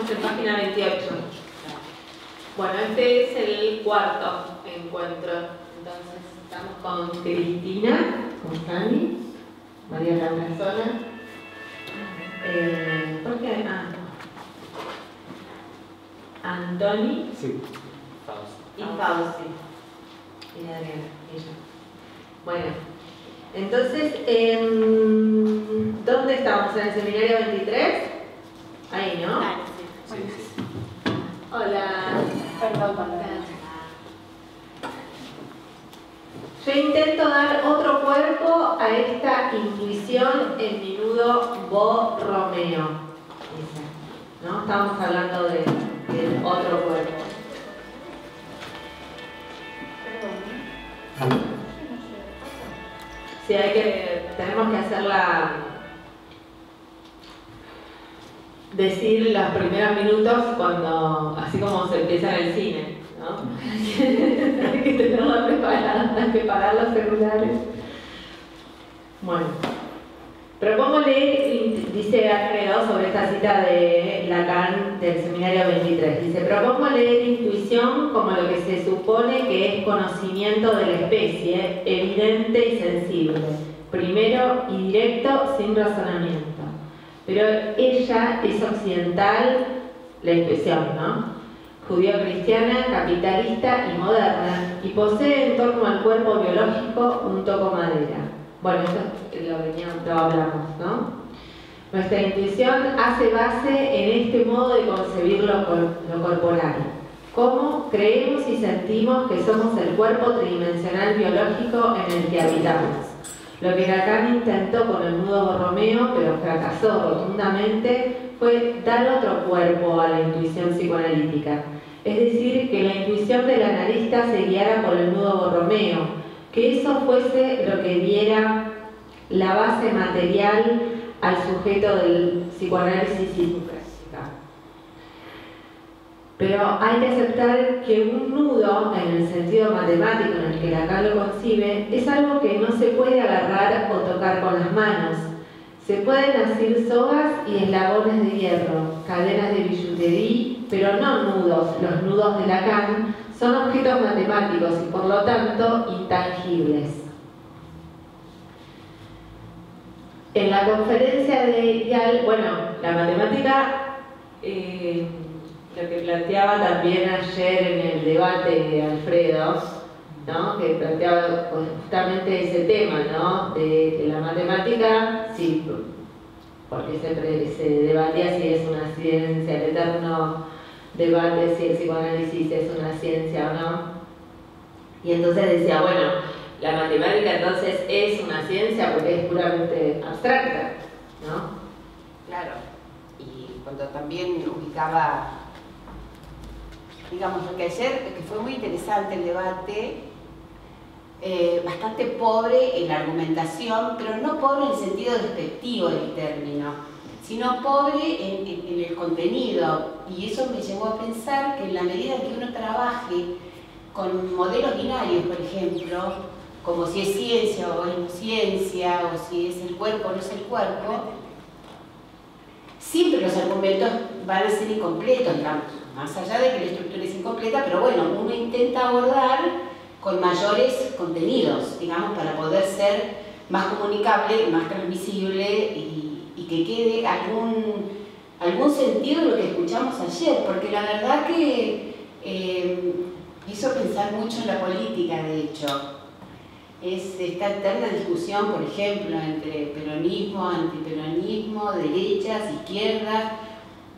estamos en página 28. Bueno, este es el cuarto encuentro. Entonces, estamos con Cristina, con Cami, María Laura Sola. ¿Por qué? Antoni. Sí. Y Fausti. Y Adriana. Y yo. Bueno, entonces, ¿dónde estamos? ¿En el seminario 23? Ahí, ¿no? Sí, sí. Hola. Perdón. Yo intento dar otro cuerpo a esta intuición en mi nudo Borromeo. ¿No? Estamos hablando de otro cuerpo. Sí, tenemos que hacerla, decir los primeros minutos cuando, así como se empieza en el cine, ¿no? Hay que tenerla preparada, hay que parar los celulares. Bueno, propongo leer, dice Alfredo sobre esta cita de Lacan del seminario 23. Dice, propongo leer intuición como lo que se supone que es conocimiento de la especie, evidente y sensible, primero y directo, sin razonamiento. Pero ella es occidental, la expresión, ¿no? Judío-cristiana, capitalista y moderna, y posee en torno al cuerpo biológico un toco madera. Bueno, esto lo hablamos, ¿no? Nuestra intuición hace base en este modo de concebir lo corporal. Cómo creemos y sentimos que somos el cuerpo tridimensional biológico en el que habitamos. Lo que Lacan intentó con el nudo Borromeo, pero fracasó rotundamente, fue dar otro cuerpo a la intuición psicoanalítica. Es decir, que la intuición del analista se guiara por el nudo Borromeo, que eso fuese lo que diera la base material al sujeto del psicoanálisis y su práctica. Pero hay que aceptar que un nudo, en el sentido matemático en el que Lacan lo concibe, es algo que no se puede agarrar o tocar con las manos. Se pueden asir sogas y eslabones de hierro, cadenas de billutería, pero no nudos. Los nudos de Lacan son objetos matemáticos y por lo tanto intangibles. En la conferencia de Yale, bueno, la matemática, lo que planteaba también ayer en el debate de Alfredo, ¿no? Que planteaba justamente ese tema, ¿no? De la matemática, sí, porque se debatía si es una ciencia, el eterno debate si el psicoanálisis es una ciencia o no. Y entonces decía, bueno, la matemática entonces es una ciencia porque es puramente abstracta, ¿no? Claro. Y cuando también ubicaba, digamos, lo que ayer, que fue muy interesante el debate, bastante pobre en la argumentación, pero no pobre en el sentido despectivo del término, sino pobre en el contenido. Y eso me llevó a pensar que en la medida en que uno trabaje con modelos binarios, por ejemplo, como si es ciencia o es no ciencia, o si es el cuerpo o no es el cuerpo, siempre los argumentos van a ser incompletos, más allá de que la estructura es incompleta, pero bueno, uno intenta abordar con mayores contenidos, digamos, para poder ser más comunicable, más transmisible y que quede algún sentido en lo que escuchamos ayer, porque la verdad que hizo pensar mucho en la política, de hecho. Es esta eterna discusión, por ejemplo, entre peronismo, antiperonismo, derechas, izquierdas,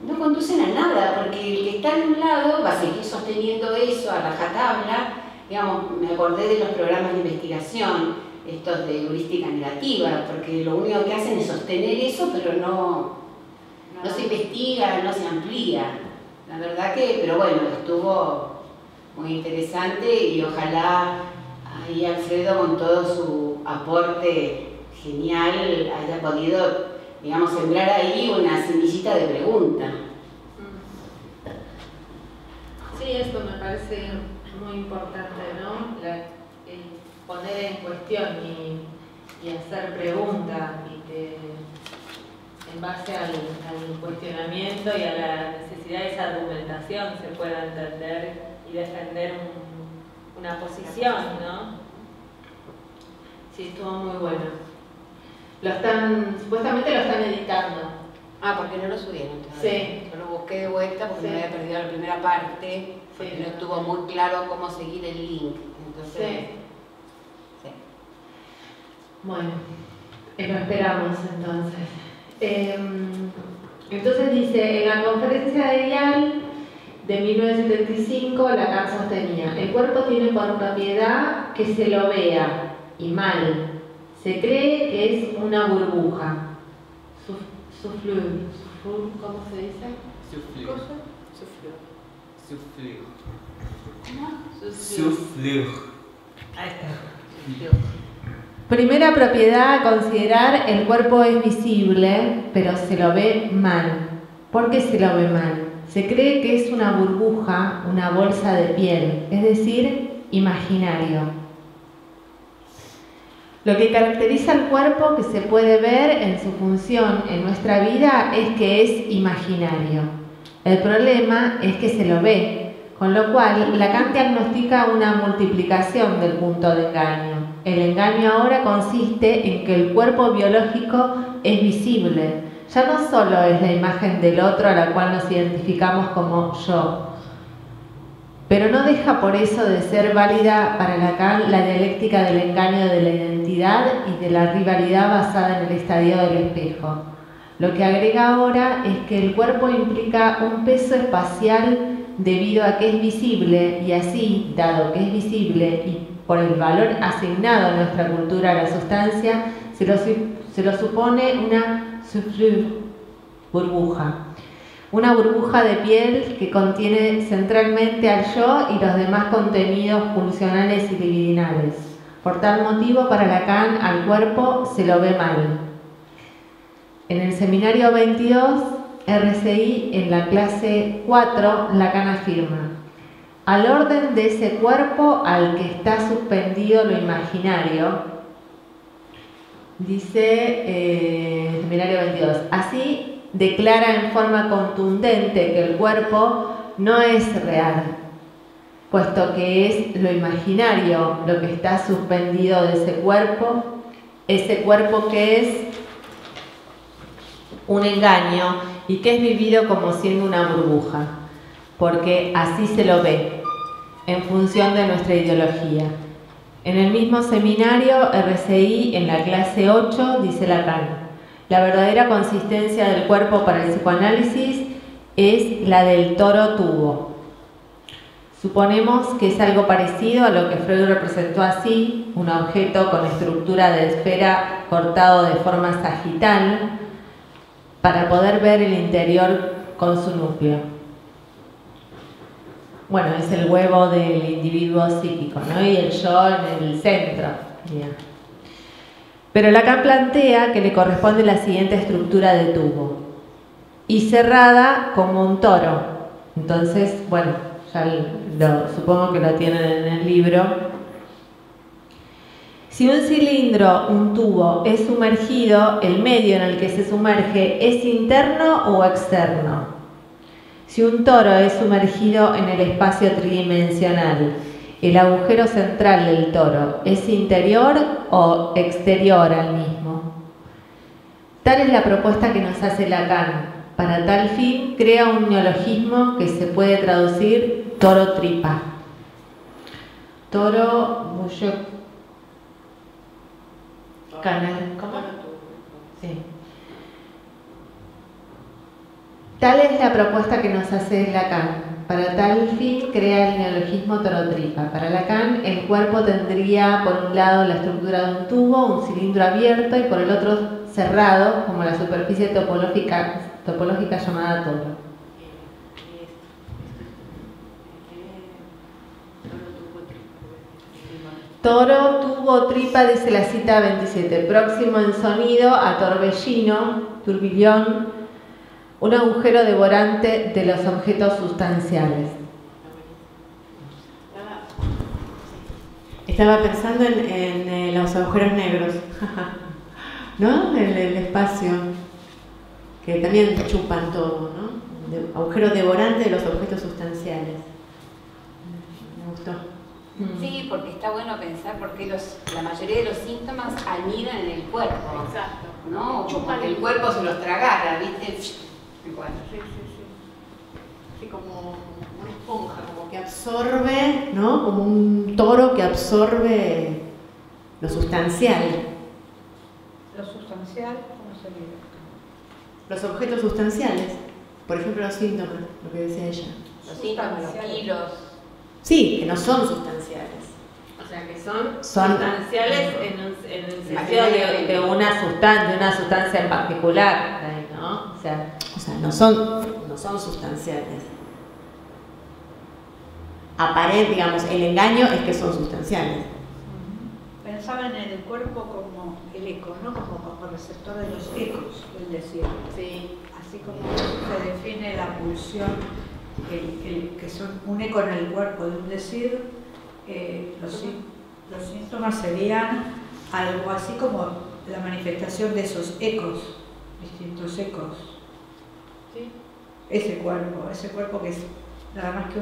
no conducen a nada, porque el que está de un lado va a seguir sosteniendo eso a rajatabla. Digamos, me acordé de los programas de investigación, estos de heurística negativa, porque lo único que hacen es sostener eso, pero no se investiga, no se amplía. La verdad que, pero bueno, estuvo muy interesante y ojalá ahí Alfredo, con todo su aporte genial, haya podido, digamos, sembrar ahí una semillita de pregunta. Sí, esto me parece muy importante, ¿no? Poner en cuestión y hacer preguntas y que en base al cuestionamiento y a la necesidad de esa argumentación se pueda entender y defender una posición, ¿no? Sí, estuvo muy bueno. Supuestamente lo están editando. Ah, porque no lo subieron todavía. Sí. Yo lo busqué de vuelta porque Sí. me había perdido la primera parte, porque Sí. no estuvo muy claro cómo seguir el link. Entonces, Sí. Bueno, lo esperamos entonces. Entonces dice, en la conferencia de Yale de 1975, Lacan sostenía, el cuerpo tiene por propiedad que se lo vea, y mal. Se cree que es una burbuja. ¿Cómo se dice? Soufflure. Ahí está. Primera propiedad a considerar, el cuerpo es visible, pero se lo ve mal. ¿Por qué se lo ve mal? Se cree que es una burbuja, una bolsa de piel, es decir, imaginario. Lo que caracteriza al cuerpo que se puede ver en su función en nuestra vida es que es imaginario. El problema es que se lo ve, con lo cual Lacan diagnostica una multiplicación del punto de engaño. El engaño ahora consiste en que el cuerpo biológico es visible. Ya no solo es la imagen del otro a la cual nos identificamos como yo, pero no deja por eso de ser válida para Lacan la dialéctica del engaño de la identidad y de la rivalidad basada en el estadio del espejo. Lo que agrega ahora es que el cuerpo implica un peso espacial debido a que es visible y así, dado que es visible y por el valor asignado a nuestra cultura a la sustancia, se lo supone una soufflure, burbuja. Una burbuja de piel que contiene centralmente al yo y los demás contenidos pulsionales y libidinales. Por tal motivo, para Lacan, al cuerpo se lo ve mal. En el seminario 22, RCI, en la clase 4, Lacan afirma: al orden de ese cuerpo al que está suspendido lo imaginario, dice seminario 22, así declara en forma contundente que el cuerpo no es real, puesto que es lo imaginario lo que está suspendido de ese cuerpo que es un engaño y que es vivido como siendo una burbuja, porque así se lo ve, en función de nuestra ideología. En el mismo seminario, RCI, en la clase 8, dice Lacan: la verdadera consistencia del cuerpo para el psicoanálisis es la del toro tubo. Suponemos que es algo parecido a lo que Freud representó así, un objeto con estructura de esfera cortado de forma sagital, para poder ver el interior con su núcleo. Bueno, es el huevo del individuo psíquico, ¿no? Y el yo en el centro. Bien. Pero Lacan plantea que le corresponde la siguiente estructura de tubo, y cerrada como un toro. Entonces, bueno, ya supongo que lo tienen en el libro. Si un cilindro, un tubo, es sumergido, el medio en el que se sumerge es interno o externo. Si un toro es sumergido en el espacio tridimensional, ¿el agujero central del toro es interior o exterior al mismo? Tal es la propuesta que nos hace Lacan. Para tal fin, crea un neologismo que se puede traducir toro-tripa. Toro, mucho canal. ¿Cómo? Sí. Tal es la propuesta que nos hace Lacan. Para tal fin crea el neologismo toro-tripa. Para Lacan, el cuerpo tendría por un lado la estructura de un tubo, un cilindro abierto, y por el otro cerrado, como la superficie topológica llamada toro. Toro, tubo, tripa, dice la cita 27. Próximo en sonido a torbellino, turbillón, un agujero devorante de los objetos sustanciales. Estaba pensando en los agujeros negros, ¿no? En el espacio. que también chupan todo, ¿no? Agujero devorante de los objetos sustanciales. Me gustó. Sí, porque está bueno pensar porque la mayoría de los síntomas anidan en el cuerpo. Exacto. ¿No? Como que el cuerpo se los tragara, ¿viste? Igual. Sí, sí, sí. Sí, como una esponja, como que absorbe, ¿no? Como un toro que absorbe lo sustancial. Lo sustancial, ¿cómo sería? Los objetos sustanciales, por ejemplo los síntomas, lo que decía ella. Los síntomas, los kilos. Sí, que no son sustanciales. O sea, que son sustanciales en el sentido de una sustancia en particular, ¿no? O sea no son sustanciales. Digamos, el engaño es que son sustanciales. Pensaban en el cuerpo como el eco, ¿no? Como receptor de los ecos, es decir. Sí. Así como se define la pulsión, que son un eco en el cuerpo de un decir, los síntomas serían algo así como la manifestación de esos ecos, distintos ecos. Sí. Ese cuerpo que es nada más que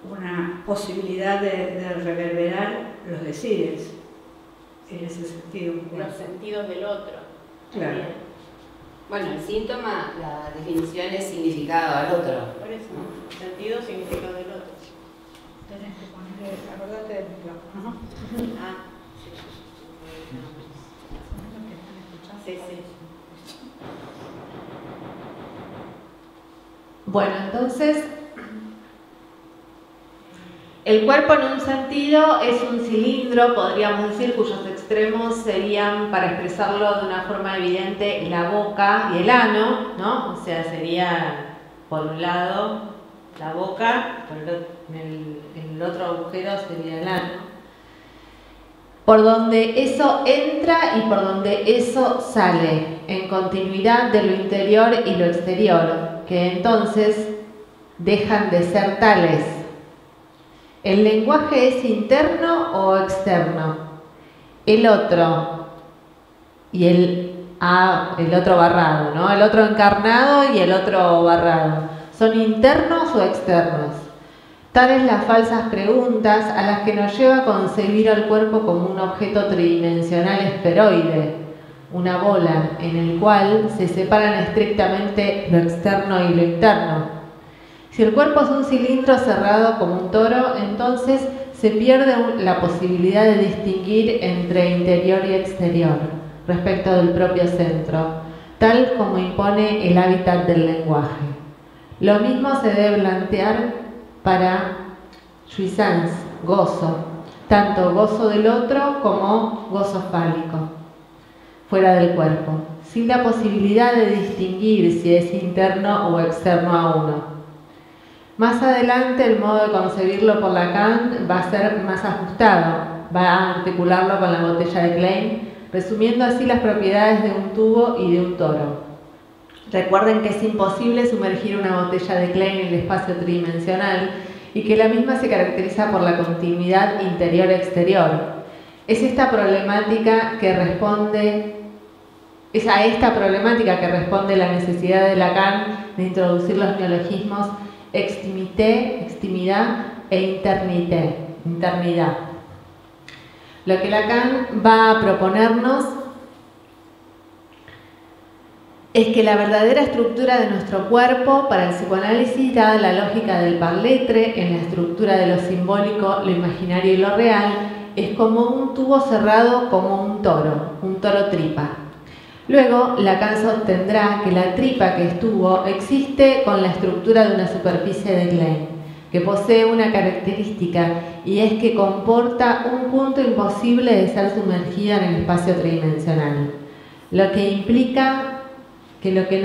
una posibilidad de reverberar los decires, en ese sentido. Los sentidos del otro. Claro. También. Bueno, el síntoma, la definición es significado al otro. Por eso, sentido, significado del otro. Tenés que poner, acordate del micrófono. Ah, sí. Sí, sí. Bueno, entonces, el cuerpo en un sentido es un cilindro, podríamos decir, cuyos extremos serían, para expresarlo de una forma evidente, la boca y el ano, ¿no? O sea, sería, por un lado, la boca, en el otro agujero sería el ano. Por donde eso entra y por donde eso sale, en continuidad de lo interior y lo exterior, que entonces dejan de ser tales. ¿El lenguaje es interno o externo? El otro y el otro barrado, ¿no? El otro encarnado y el otro barrado. ¿Son internos o externos? Tales las falsas preguntas a las que nos lleva a concebir al cuerpo como un objeto tridimensional esferoide, una bola en el cual se separan estrictamente lo externo y lo interno. Si el cuerpo es un cilindro cerrado como un toro, entonces se pierde la posibilidad de distinguir entre interior y exterior respecto del propio centro, tal como impone el hábitat del lenguaje. Lo mismo se debe plantear para jouissance, gozo, tanto gozo del otro como gozo fálico, fuera del cuerpo, sin la posibilidad de distinguir si es interno o externo a uno. Más adelante el modo de concebirlo por Lacan va a ser más ajustado, va a articularlo con la botella de Klein, resumiendo así las propiedades de un tubo y de un toro. Recuerden que es imposible sumergir una botella de Klein en el espacio tridimensional y que la misma se caracteriza por la continuidad interior-exterior. Es a esta problemática que responde la necesidad de Lacan de introducir los neologismos extimité, extimidad e internidad. Lo que Lacan va a proponernos es que la verdadera estructura de nuestro cuerpo para el psicoanálisis, dada la lógica del par-lettre en la estructura de lo simbólico, lo imaginario y lo real, es como un tubo cerrado como un toro tripa. Luego, Lacan sostendrá que la tripa que es tubo existe con la estructura de una superficie de Klein, que posee una característica y es que comporta un punto imposible de ser sumergida en el espacio tridimensional, lo que implica que lo que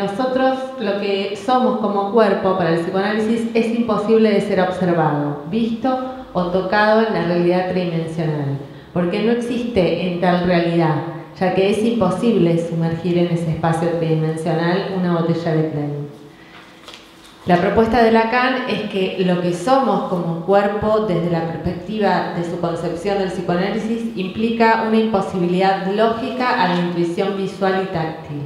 somos como cuerpo para el psicoanálisis es imposible de ser observado, visto o tocado en la realidad tridimensional, porque no existe en tal realidad, ya que es imposible sumergir en ese espacio tridimensional una botella de Klein. La propuesta de Lacan es que lo que somos como cuerpo desde la perspectiva de su concepción del psicoanálisis implica una imposibilidad lógica a la intuición visual y táctil.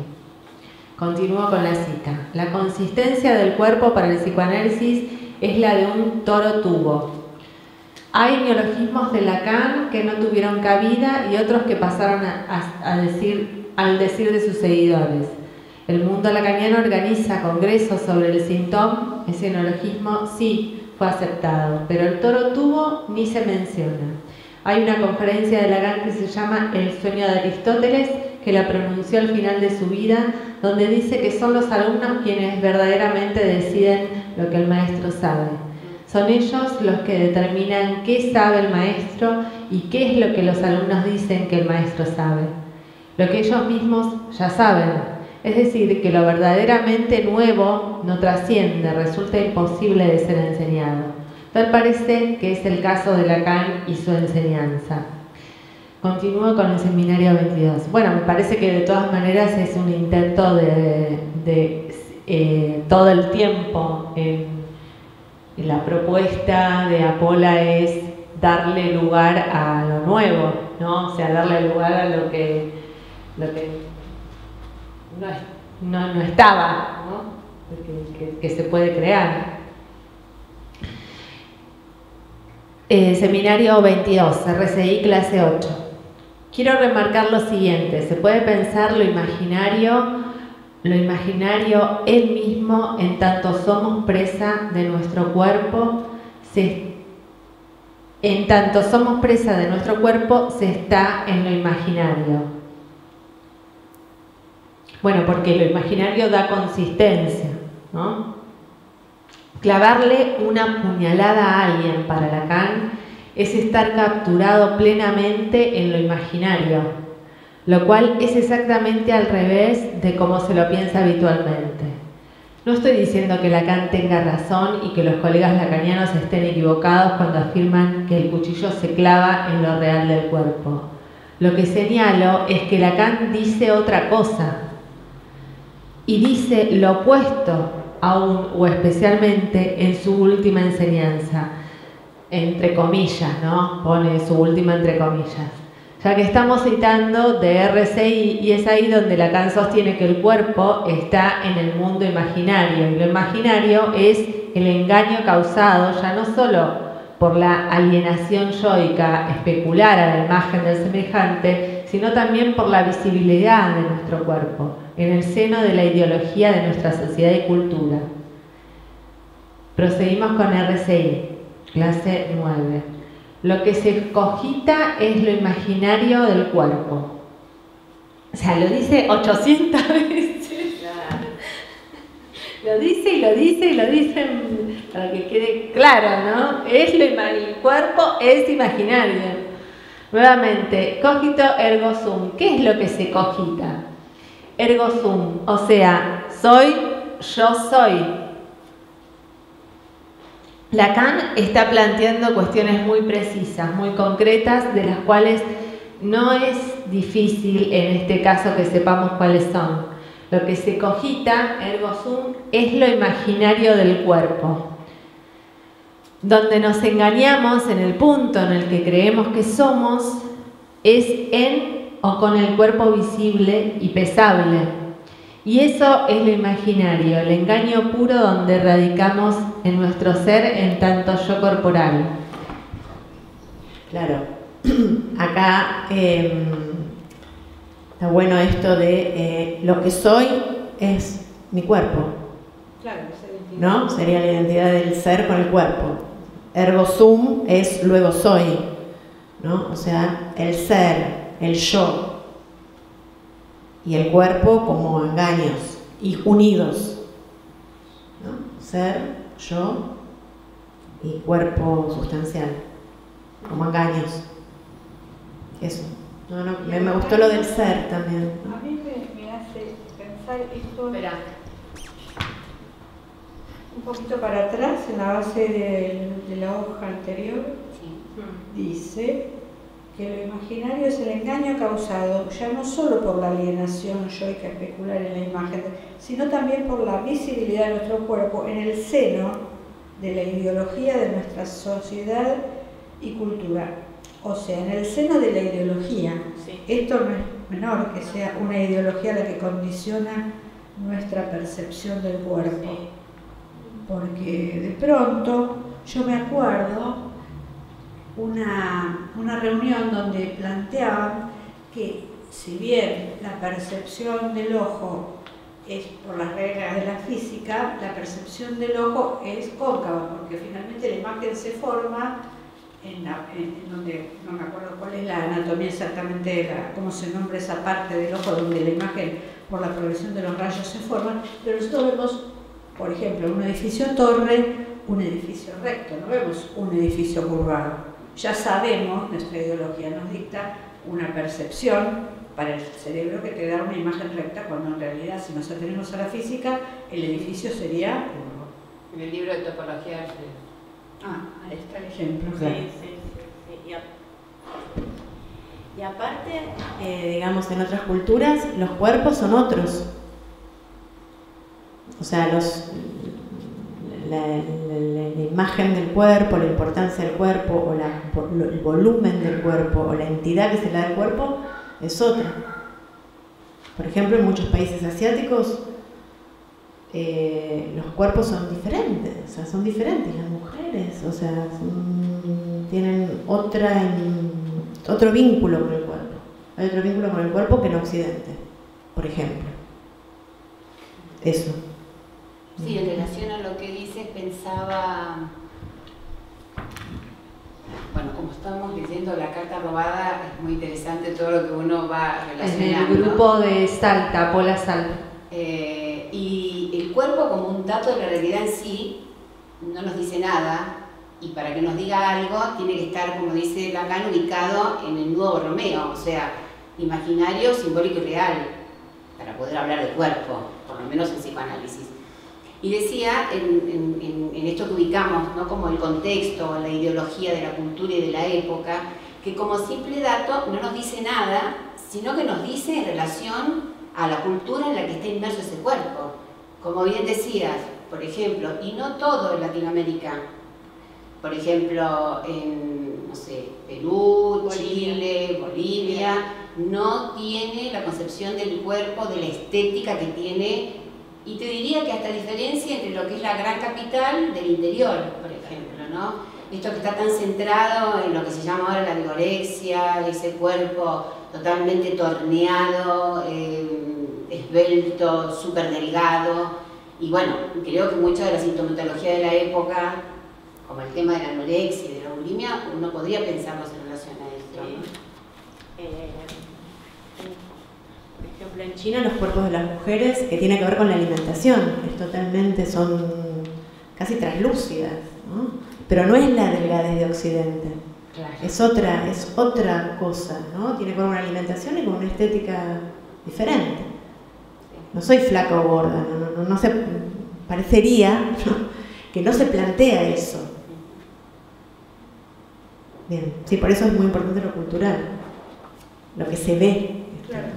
Continúo con la cita. La consistencia del cuerpo para el psicoanálisis es la de un toro tubo. Hay neologismos de Lacan que no tuvieron cabida y otros que pasaron al decir de sus seguidores. El mundo lacaniano organiza congresos sobre el síntoma. Ese neologismo sí fue aceptado, pero el toro tubo ni se menciona. Hay una conferencia de Lacan que se llama El sueño de Aristóteles, que la pronunció al final de su vida, donde dice que son los alumnos quienes verdaderamente deciden lo que el maestro sabe. Son ellos los que determinan qué sabe el maestro y qué es lo que los alumnos dicen que el maestro sabe. Lo que ellos mismos ya saben. Es decir, que lo verdaderamente nuevo no trasciende, resulta imposible de ser enseñado. Tal parece que es el caso de Lacan y su enseñanza. Continúo con el seminario 22. Bueno, me parece que de todas maneras es un intento de todo el tiempo la propuesta de Apola es darle lugar a lo nuevo, ¿no? O sea, darle lugar a lo que no estaba, ¿no? Que se puede crear. Seminario 22, RCI clase 8. Quiero remarcar lo siguiente: se puede pensar lo imaginario él mismo en tanto somos presa de nuestro cuerpo, se está en lo imaginario. Bueno, porque lo imaginario da consistencia, ¿no? Clavarle una puñalada a alguien para Lacan es estar capturado plenamente en lo imaginario, lo cual es exactamente al revés de cómo se lo piensa habitualmente. No estoy diciendo que Lacan tenga razón y que los colegas lacanianos estén equivocados cuando afirman que el cuchillo se clava en lo real del cuerpo. Lo que señalo es que Lacan dice otra cosa y dice lo opuesto aún o especialmente en su última enseñanza, entre comillas, ¿no? Pone su última entre comillas. Ya que estamos citando de RCI y es ahí donde Lacan sostiene que el cuerpo está en el mundo imaginario y lo imaginario es el engaño causado ya no solo por la alienación yoica especular a la imagen del semejante, sino también por la visibilidad de nuestro cuerpo en el seno de la ideología de nuestra sociedad y cultura. Proseguimos con RCI, clase 9. Lo que se cogita es lo imaginario del cuerpo. O sea, lo dice 800 veces. Lo dice y lo dice y lo dice para que quede claro, ¿no? El cuerpo es imaginario. Nuevamente, cogito ergo sum. ¿Qué es lo que se cogita? Ergo sum, o sea, yo soy. Lacan está planteando cuestiones muy precisas, muy concretas, de las cuales no es difícil en este caso que sepamos cuáles son. Lo que se cogita, ergo sum, es lo imaginario del cuerpo. Donde nos engañamos en el punto en el que creemos que somos es en o con el cuerpo visible y pesable. Y eso es lo imaginario, el engaño puro donde radicamos en nuestro ser en tanto yo corporal. Claro, acá está bueno esto de lo que soy es mi cuerpo. Claro, ¿No? Sería la identidad del ser con el cuerpo. Ergo sum es luego soy, ¿no? O sea, el ser, el yo y el cuerpo como engaños y unidos, ¿no? Ser, yo y cuerpo sustancial como engaños. Eso. Me gustó lo del ser también, ¿no? A mí me hace pensar esto. Espera. Un poquito para atrás, en la base de la hoja anterior, dice que lo imaginario es el engaño causado ya no solo por la alienación yoica especular en la imagen, sino también por la visibilidad de nuestro cuerpo en el seno de la ideología de nuestra sociedad y cultura. O sea, en el seno de la ideología. Sí. Esto no es menor que sea una ideología la que condiciona nuestra percepción del cuerpo. Porque de pronto yo me acuerdo una reunión donde planteaban que si bien la percepción del ojo es por las reglas de la física, la percepción del ojo es cóncava, porque finalmente la imagen se forma en donde, no me acuerdo cuál es la anatomía exactamente, cómo se nombra esa parte del ojo donde la imagen por la progresión de los rayos se forma, pero nosotros vemos, por ejemplo, un edificio torre, un edificio recto, no vemos un edificio curvado. Ya sabemos, nuestra ideología nos dicta una percepción para el cerebro que te da una imagen recta, cuando en realidad, si nos atenemos a la física, el edificio sería curvo. En el libro de topología. Ahí está el ejemplo. Claro. Sí. Y aparte, digamos, en otras culturas, los cuerpos son otros. O sea, la imagen del cuerpo, la importancia del cuerpo, o el volumen del cuerpo, o la entidad que se le da al cuerpo, es otra. Por ejemplo, en muchos países asiáticos, los cuerpos son diferentes, o sea, son diferentes las mujeres, o sea, tienen otro vínculo con el cuerpo. Hay otro vínculo con el cuerpo que en Occidente, por ejemplo. Eso. Sí, en relación a lo que dices, pensaba, bueno, como estamos leyendo La carta robada, es muy interesante todo lo que uno va relacionando. En el grupo de Salta, Pola Salta. Y el cuerpo como un dato de la realidad en sí no nos dice nada, y para que nos diga algo tiene que estar, como dice Lacan, ubicado en el nudo Borromeo, o sea, imaginario, simbólico y real, para poder hablar de cuerpo, por lo menos en psicoanálisis. Y decía, en esto que ubicamos, ¿no?, como el contexto, la ideología de la cultura y de la época, que como simple dato no nos dice nada, sino que nos dice en relación a la cultura en la que está inmerso ese cuerpo. Como bien decías, por ejemplo, y no todo en Latinoamérica, por ejemplo, en, no sé, Perú, Chile, Bolivia, no tiene la concepción del cuerpo, de la estética que tiene, y te diría que hasta diferencia entre lo que es la gran capital del interior, por ejemplo, ¿no? Esto que está tan centrado en lo que se llama ahora la vigorexia, ese cuerpo totalmente torneado, esbelto, súper delgado, y bueno, creo que mucha de la sintomatología de la época, como el tema de la anorexia y de la bulimia, uno podría pensarlos en relación a esto, ¿no? Por ejemplo, en China los cuerpos de las mujeres, que tiene que ver con la alimentación, son casi translúcidas, ¿no? Pero no es la delgadez de Occidente, claro. Es otra cosa, ¿no? Tiene que ver con una alimentación y con una estética diferente. No soy flaca o gorda, no se parecería que no se plantea eso. Bien, sí, por eso es muy importante lo cultural, lo que se ve. Claro.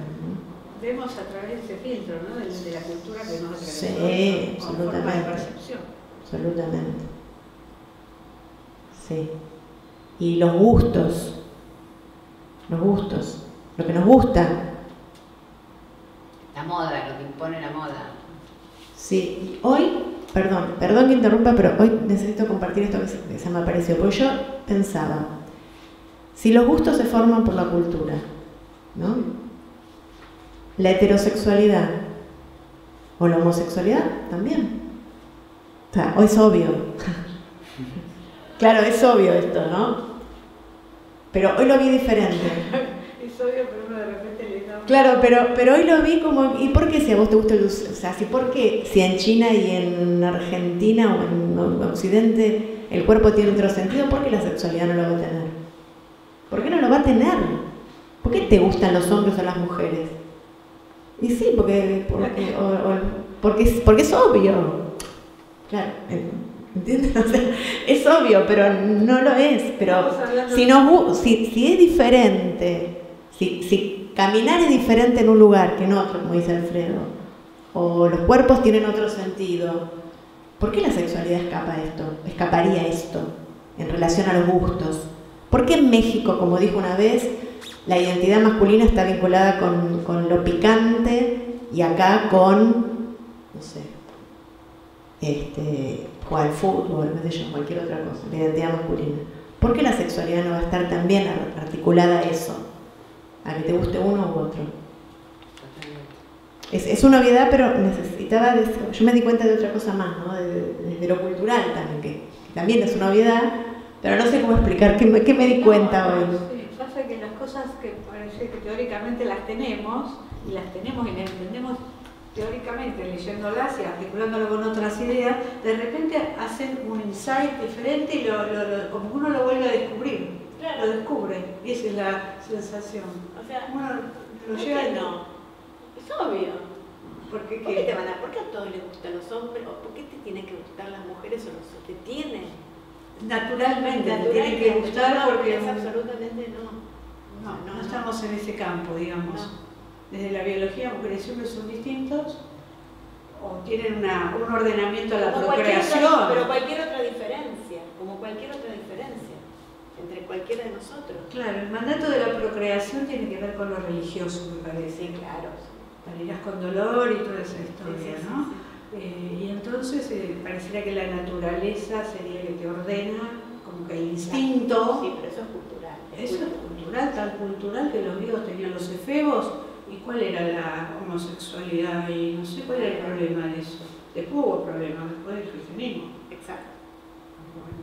Vemos a través de ese filtro, ¿no?, de la cultura que nos atravesó. Sí, como forma de percepción. Absolutamente. Sí. Y los gustos, lo que nos gusta. La moda, lo que impone la moda. Sí, hoy, perdón que interrumpa, pero hoy necesito compartir esto que se me apareció, porque yo pensaba, si los gustos se forman por la cultura, ¿no?, la heterosexualidad o la homosexualidad también. O sea, hoy es obvio. Claro, es obvio esto, ¿no? Pero hoy lo vi diferente. Es obvio, pero uno de repente le da... Claro, pero hoy lo vi como... ¿Y por qué si a vos te gusta el... O sea, ¿por qué si en China y en Argentina o en Occidente el cuerpo tiene otro sentido, por qué la sexualidad no lo va a tener? ¿Por qué no lo va a tener? ¿Por qué te gustan los hombres o las mujeres? Y sí, porque es obvio. Claro, ¿entiendes? O sea, es obvio, pero no lo es. Pero si es diferente, si caminar es diferente en un lugar que en otro, como dice Alfredo, o los cuerpos tienen otro sentido, ¿por qué la sexualidad escaparía esto en relación a los gustos? ¿Por qué en México, como dijo una vez, la identidad masculina está vinculada con lo picante y acá con sé, jugar al fútbol, qué sé yo, cualquier otra cosa, la identidad masculina. ¿Por qué la sexualidad no va a estar tan bien articulada a eso? A que te guste uno u otro. Es una obviedad, pero necesitaba yo me di cuenta de otra cosa más, ¿no? Desde lo cultural también, que también es una obviedad, pero no sé cómo explicar, ¿qué me di cuenta hoy? Sí, pasa que las cosas que parece que teóricamente las tenemos y las entendemos teóricamente, leyéndolas y articulándolo con otras ideas, de repente hacen un insight diferente y como que uno lo vuelve a descubrir, claro. Lo descubre, y esa es la sensación. O sea, uno lo lleva y no. Es obvio. ¿Por qué a todos les gustan los hombres? ¿O por qué te tienen que gustar las mujeres o no se te tienen? Naturalmente te tienen que gustar porque es absolutamente no estamos en ese campo, digamos. No. Desde la biología, mujeres y hombres son distintos o tienen un ordenamiento a la procreación. Pero cualquier otra diferencia, como cualquier otra diferencia entre cualquiera de nosotros. Claro, el mandato de la procreación tiene que ver con lo religioso, me parece. Sí, claro. Parirás con dolor y toda esa historia, sí, ¿no? Sí. Y entonces pareciera que la naturaleza sería que te ordena, como que el instinto. Sí, pero eso es cultural. Eso es cultural, tan cultural que los griegos tenían los efebos. ¿Y cuál era la homosexualidad? Y no sé cuál era el problema de eso. Después hubo problemas, después del cristianismo. Exacto. Bueno.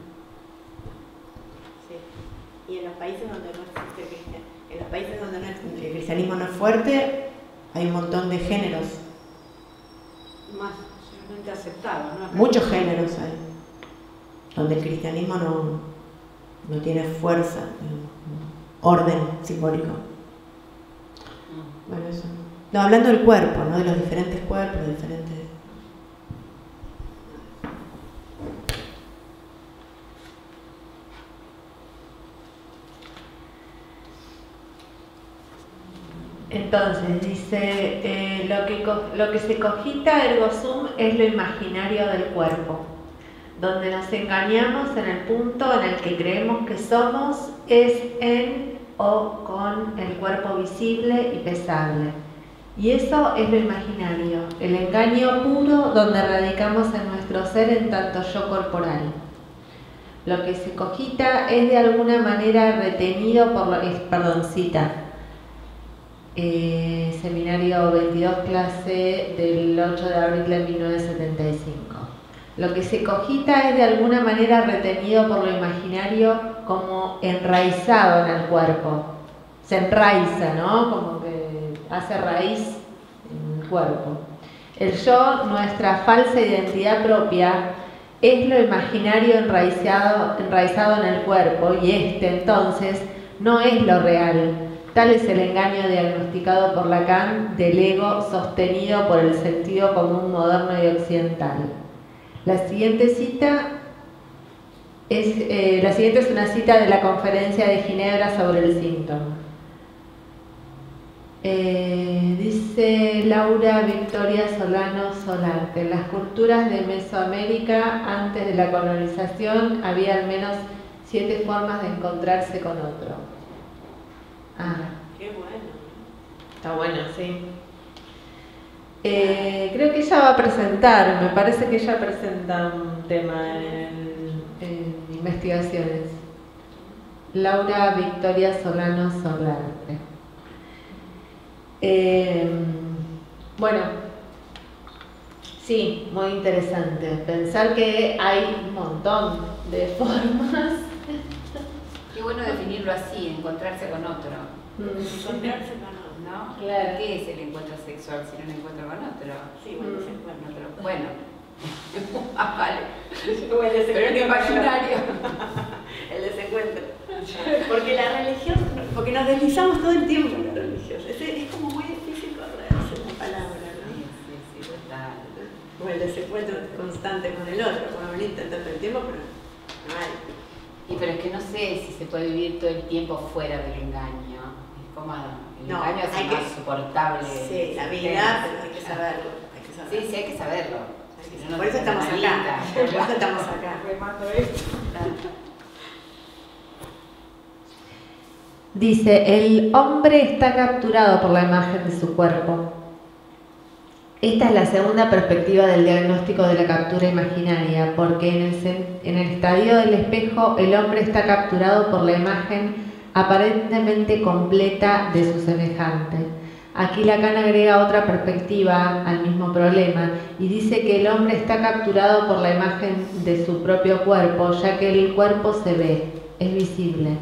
Sí. Y en los países donde no existe el cristianismo, en los países donde el cristianismo no es fuerte, hay un montón de géneros. Más socialmente aceptados, ¿no? Muchos géneros hay, donde el cristianismo no tiene fuerza, orden simbólico. Bueno, eso. No, hablando del cuerpo, ¿no? De los diferentes cuerpos, de diferentes... Entonces, dice, lo que se cogita ergo sum es lo imaginario del cuerpo, donde nos engañamos en el punto en el que creemos que somos es en o con el cuerpo visible y pesable. Y eso es lo imaginario, el engaño puro donde radicamos en nuestro ser en tanto yo corporal. Lo que se cogita es de alguna manera retenido por Seminario 22, clase del 8 de abril de 1975. Lo que se cogita es de alguna manera retenido por lo imaginario como enraizado en el cuerpo. Se enraiza, ¿no? Como que hace raíz en el cuerpo. El yo, nuestra falsa identidad propia, es lo imaginario enraizado en el cuerpo y entonces no es lo real. Tal es el engaño diagnosticado por Lacan del ego sostenido por el sentido común moderno y occidental. La siguiente es una cita de la Conferencia de Ginebra sobre el síntoma. Dice Laura Victoria Solano Solarte, en las culturas de Mesoamérica antes de la colonización había al menos 7 formas de encontrarse con otro. Qué bueno. Está bueno, sí. Creo que ella va a presentar, me parece que ella presenta un tema en investigaciones. Laura Victoria Solano Solarte. Bueno, sí, muy interesante. Pensar que hay un montón de formas. Qué bueno definirlo así, encontrarse con otro. Encontrarse con otro, ¿no? Claro. ¿Qué es el encuentro sexual si no un encuentro con otro? Sí, bueno, se encuentra. Bueno. Vale. Pero es imaginario. El desencuentro. Porque la religión, porque nos deslizamos todo el tiempo en la religión. Es como muy difícil correrse la palabra, ¿no? Sí, total. O el desencuentro constante con el otro, como venir intentando el tiempo, pero no hay. Y pero es que no sé si se puede vivir todo el tiempo fuera del engaño. Es como el engaño es más soportable. Sí, la vida, pero hay que saberlo. Sí, hay que saberlo. Por eso estamos acá. Por eso estamos acá. Dice, el hombre está capturado por la imagen de su cuerpo. Esta es la segunda perspectiva del diagnóstico de la captura imaginaria, porque en el estadio del espejo el hombre está capturado por la imagen aparentemente completa de su semejante. Aquí Lacan agrega otra perspectiva al mismo problema y dice que el hombre está capturado por la imagen de su propio cuerpo, ya que el cuerpo se ve, es visible.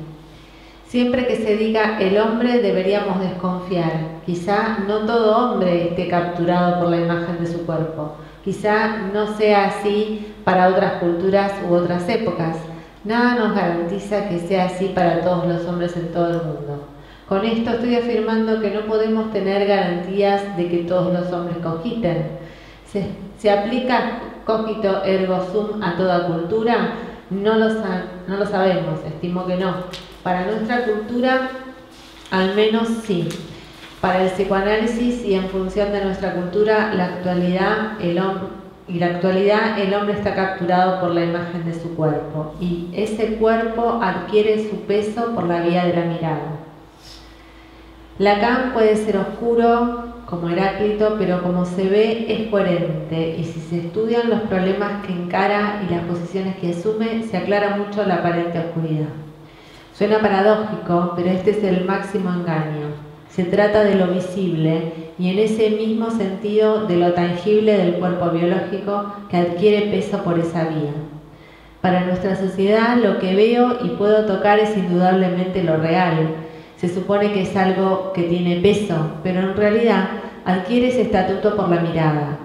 Siempre que se diga el hombre deberíamos desconfiar. Quizá no todo hombre esté capturado por la imagen de su cuerpo. Quizá no sea así para otras culturas u otras épocas. Nada nos garantiza que sea así para todos los hombres en todo el mundo. Con esto estoy afirmando que no podemos tener garantías de que todos los hombres cogiten. ¿Se aplica cogito ergo sum a toda cultura? No lo sabemos, estimo que no. Para nuestra cultura, al menos sí. Para el psicoanálisis y en función de nuestra cultura, la actualidad el hombre está capturado por la imagen de su cuerpo y ese cuerpo adquiere su peso por la vía de la mirada. Lacan puede ser oscuro, como Heráclito, pero como se ve es coherente y si se estudian los problemas que encara y las posiciones que asume, se aclara mucho la aparente oscuridad. Suena paradójico, pero este es el máximo engaño. Se trata de lo visible y en ese mismo sentido de lo tangible del cuerpo biológico que adquiere peso por esa vía. Para nuestra sociedad lo que veo y puedo tocar es indudablemente lo real. Se supone que es algo que tiene peso, pero en realidad adquiere ese estatuto por la mirada.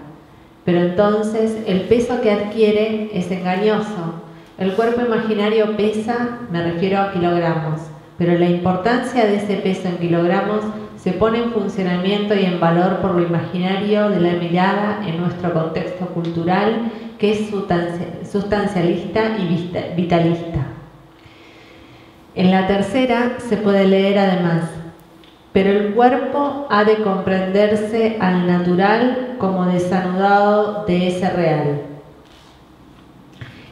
Pero entonces el peso que adquiere es engañoso. El cuerpo imaginario pesa, me refiero a kilogramos, pero la importancia de ese peso en kilogramos se pone en funcionamiento y en valor por lo imaginario de la mirada en nuestro contexto cultural, que es sustancialista y vitalista. En la tercera se puede leer además, pero el cuerpo ha de comprenderse al natural como desanudado de ese real.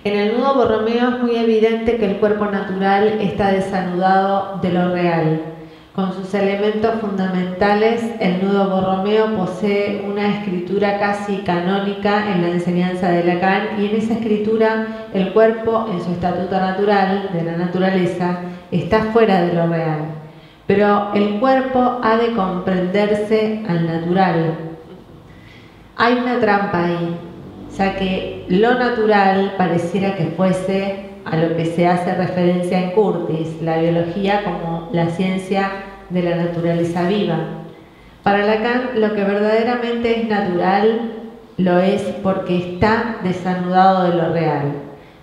En el nudo Borromeo es muy evidente que el cuerpo natural está desanudado de lo real. Con sus elementos fundamentales, el nudo Borromeo posee una escritura casi canónica en la enseñanza de Lacan y en esa escritura el cuerpo, en su estatuto natural de la naturaleza, está fuera de lo real. Pero el cuerpo ha de comprenderse al natural. Hay una trampa ahí, ya que lo natural pareciera que fuese a lo que se hace referencia en Curtis, la biología como la ciencia de la naturaleza viva. Para Lacan, lo que verdaderamente es natural lo es porque está desanudado de lo real,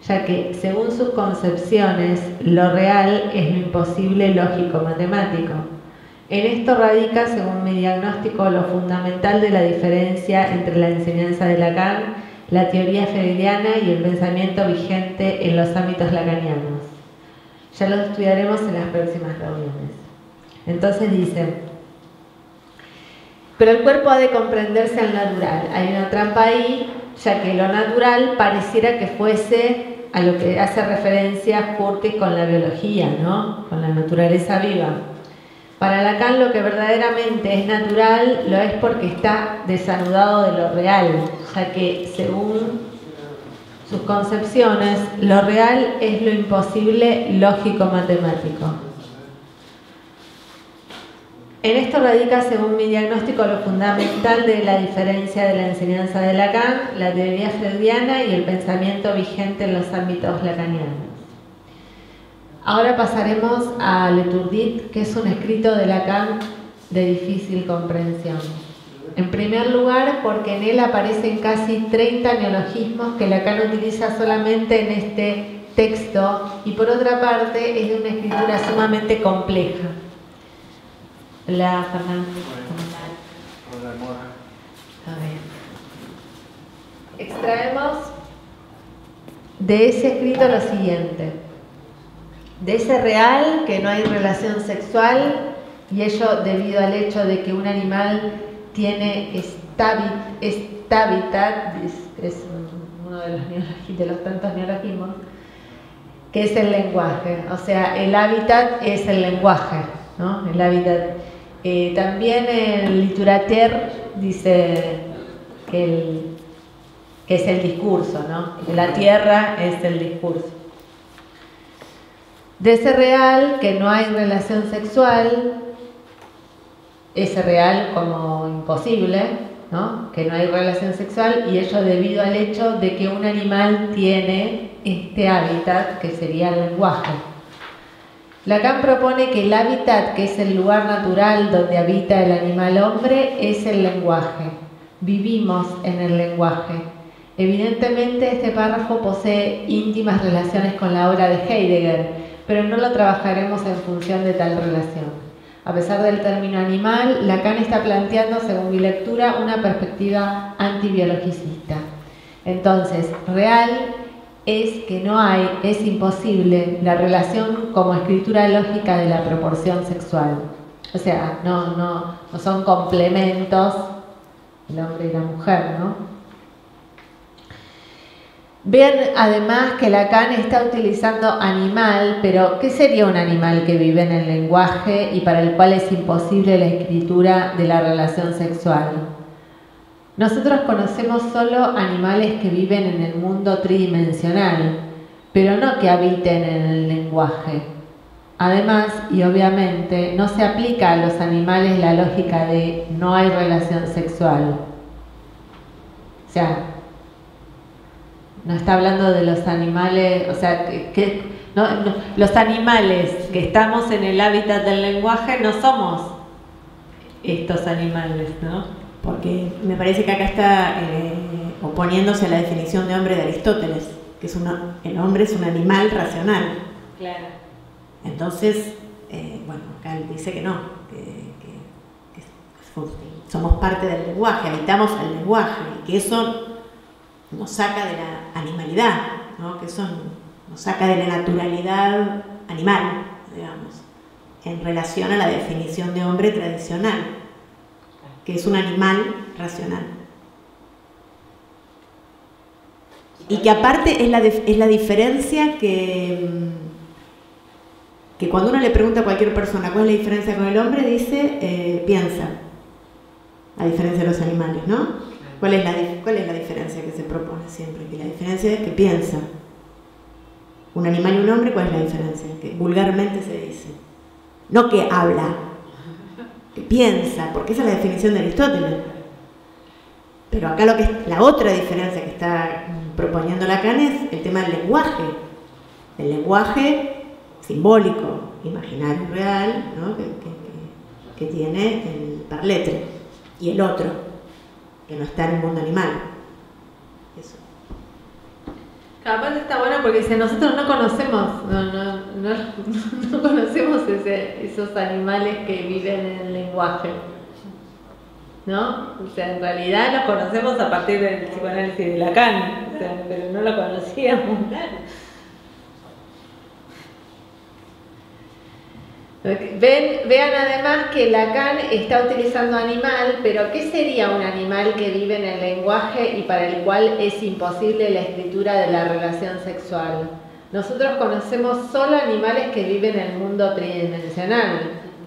ya que, según sus concepciones, lo real es lo imposible lógico-matemático. En esto radica, según mi diagnóstico, lo fundamental de la diferencia entre la enseñanza de Lacan, la teoría freudiana y el pensamiento vigente en los ámbitos lacanianos. Ya lo estudiaremos en las próximas reuniones. Entonces dice, pero el cuerpo ha de comprenderse al natural. Hay una trampa ahí, ya que lo natural pareciera que fuese a lo que hace referencia Curtis con la biología, ¿no? Con la naturaleza viva. Para Lacan lo que verdaderamente es natural lo es porque está desanudado de lo real, ya que según sus concepciones, lo real es lo imposible lógico-matemático. En esto radica, según mi diagnóstico, lo fundamental de la diferencia de la enseñanza de Lacan, la teoría freudiana y el pensamiento vigente en los ámbitos lacanianos. Ahora pasaremos a L'Étourdi, que es un escrito de Lacan de difícil comprensión. En primer lugar, porque en él aparecen casi 30 neologismos que Lacan utiliza solamente en este texto, y por otra parte es de una escritura sumamente compleja. Hola, Fernando. Hola, Mora. A ver. Extraemos de ese escrito lo siguiente. De ese real que no hay relación sexual, y ello debido al hecho de que un animal tiene este hábitat, es uno de los tantos neologismos, que es el lenguaje. O sea, el hábitat es el lenguaje, ¿no? El hábitat. También el literateur dice es el discurso, ¿no? La tierra es el discurso. De ese real que no hay relación sexual, ese real como imposible, ¿no? Que no hay relación sexual, y ello debido al hecho de que un animal tiene este hábitat que sería el lenguaje. Lacan propone que el hábitat, que es el lugar natural donde habita el animal hombre, es el lenguaje. Vivimos en el lenguaje. Evidentemente este párrafo posee íntimas relaciones con la obra de Heidegger, pero no lo trabajaremos en función de tal relación. A pesar del término animal, Lacan está planteando, según mi lectura, una perspectiva antibiologicista. Entonces, real es que no hay, es imposible la relación como escritura lógica de la proporción sexual. O sea, no son complementos el hombre y la mujer, ¿no? Vean además que Lacan está utilizando animal, pero ¿qué sería un animal que vive en el lenguaje y para el cual es imposible la escritura de la relación sexual? Nosotros conocemos solo animales que viven en el mundo tridimensional, pero no que habiten en el lenguaje. Además, y obviamente, no se aplica a los animales la lógica de no hay relación sexual. O sea, no está hablando de los animales, o sea, los animales que estamos en el hábitat del lenguaje no somos estos animales, ¿no? Porque me parece que acá está oponiéndose a la definición de hombre de Aristóteles, que es el hombre es un animal racional. Claro. Entonces, bueno, acá él dice que no, que somos parte del lenguaje, habitamos el lenguaje, y que eso nos saca de la animalidad, ¿no? Que eso nos saca de la naturalidad animal, digamos, en relación a la definición de hombre tradicional, que es un animal racional. Y que aparte es la diferencia que cuando uno le pregunta a cualquier persona cuál es la diferencia con el hombre, dice, piensa, a diferencia de los animales, ¿no? ¿Cuál es la diferencia que se propone siempre? Que la diferencia es que piensa. Un animal y un hombre, ¿cuál es la diferencia? Que vulgarmente se dice. No que habla, que piensa, porque esa es la definición de Aristóteles. Pero acá la otra diferencia que está proponiendo Lacan es el tema del lenguaje. El lenguaje simbólico, imaginario, real, ¿no? que tiene el parletre y el otro, que no está en el mundo animal. Eso. Capaz está bueno porque dice, nosotros no conocemos, no conocemos esos animales que viven en el lenguaje, ¿no? O sea, en realidad los conocemos a partir del psicoanálisis de Lacan, o sea, pero no lo conocíamos, claro. Vean además que Lacan está utilizando animal, pero ¿qué sería un animal que vive en el lenguaje y para el cual es imposible la escritura de la relación sexual? Nosotros conocemos solo animales que viven en el mundo tridimensional,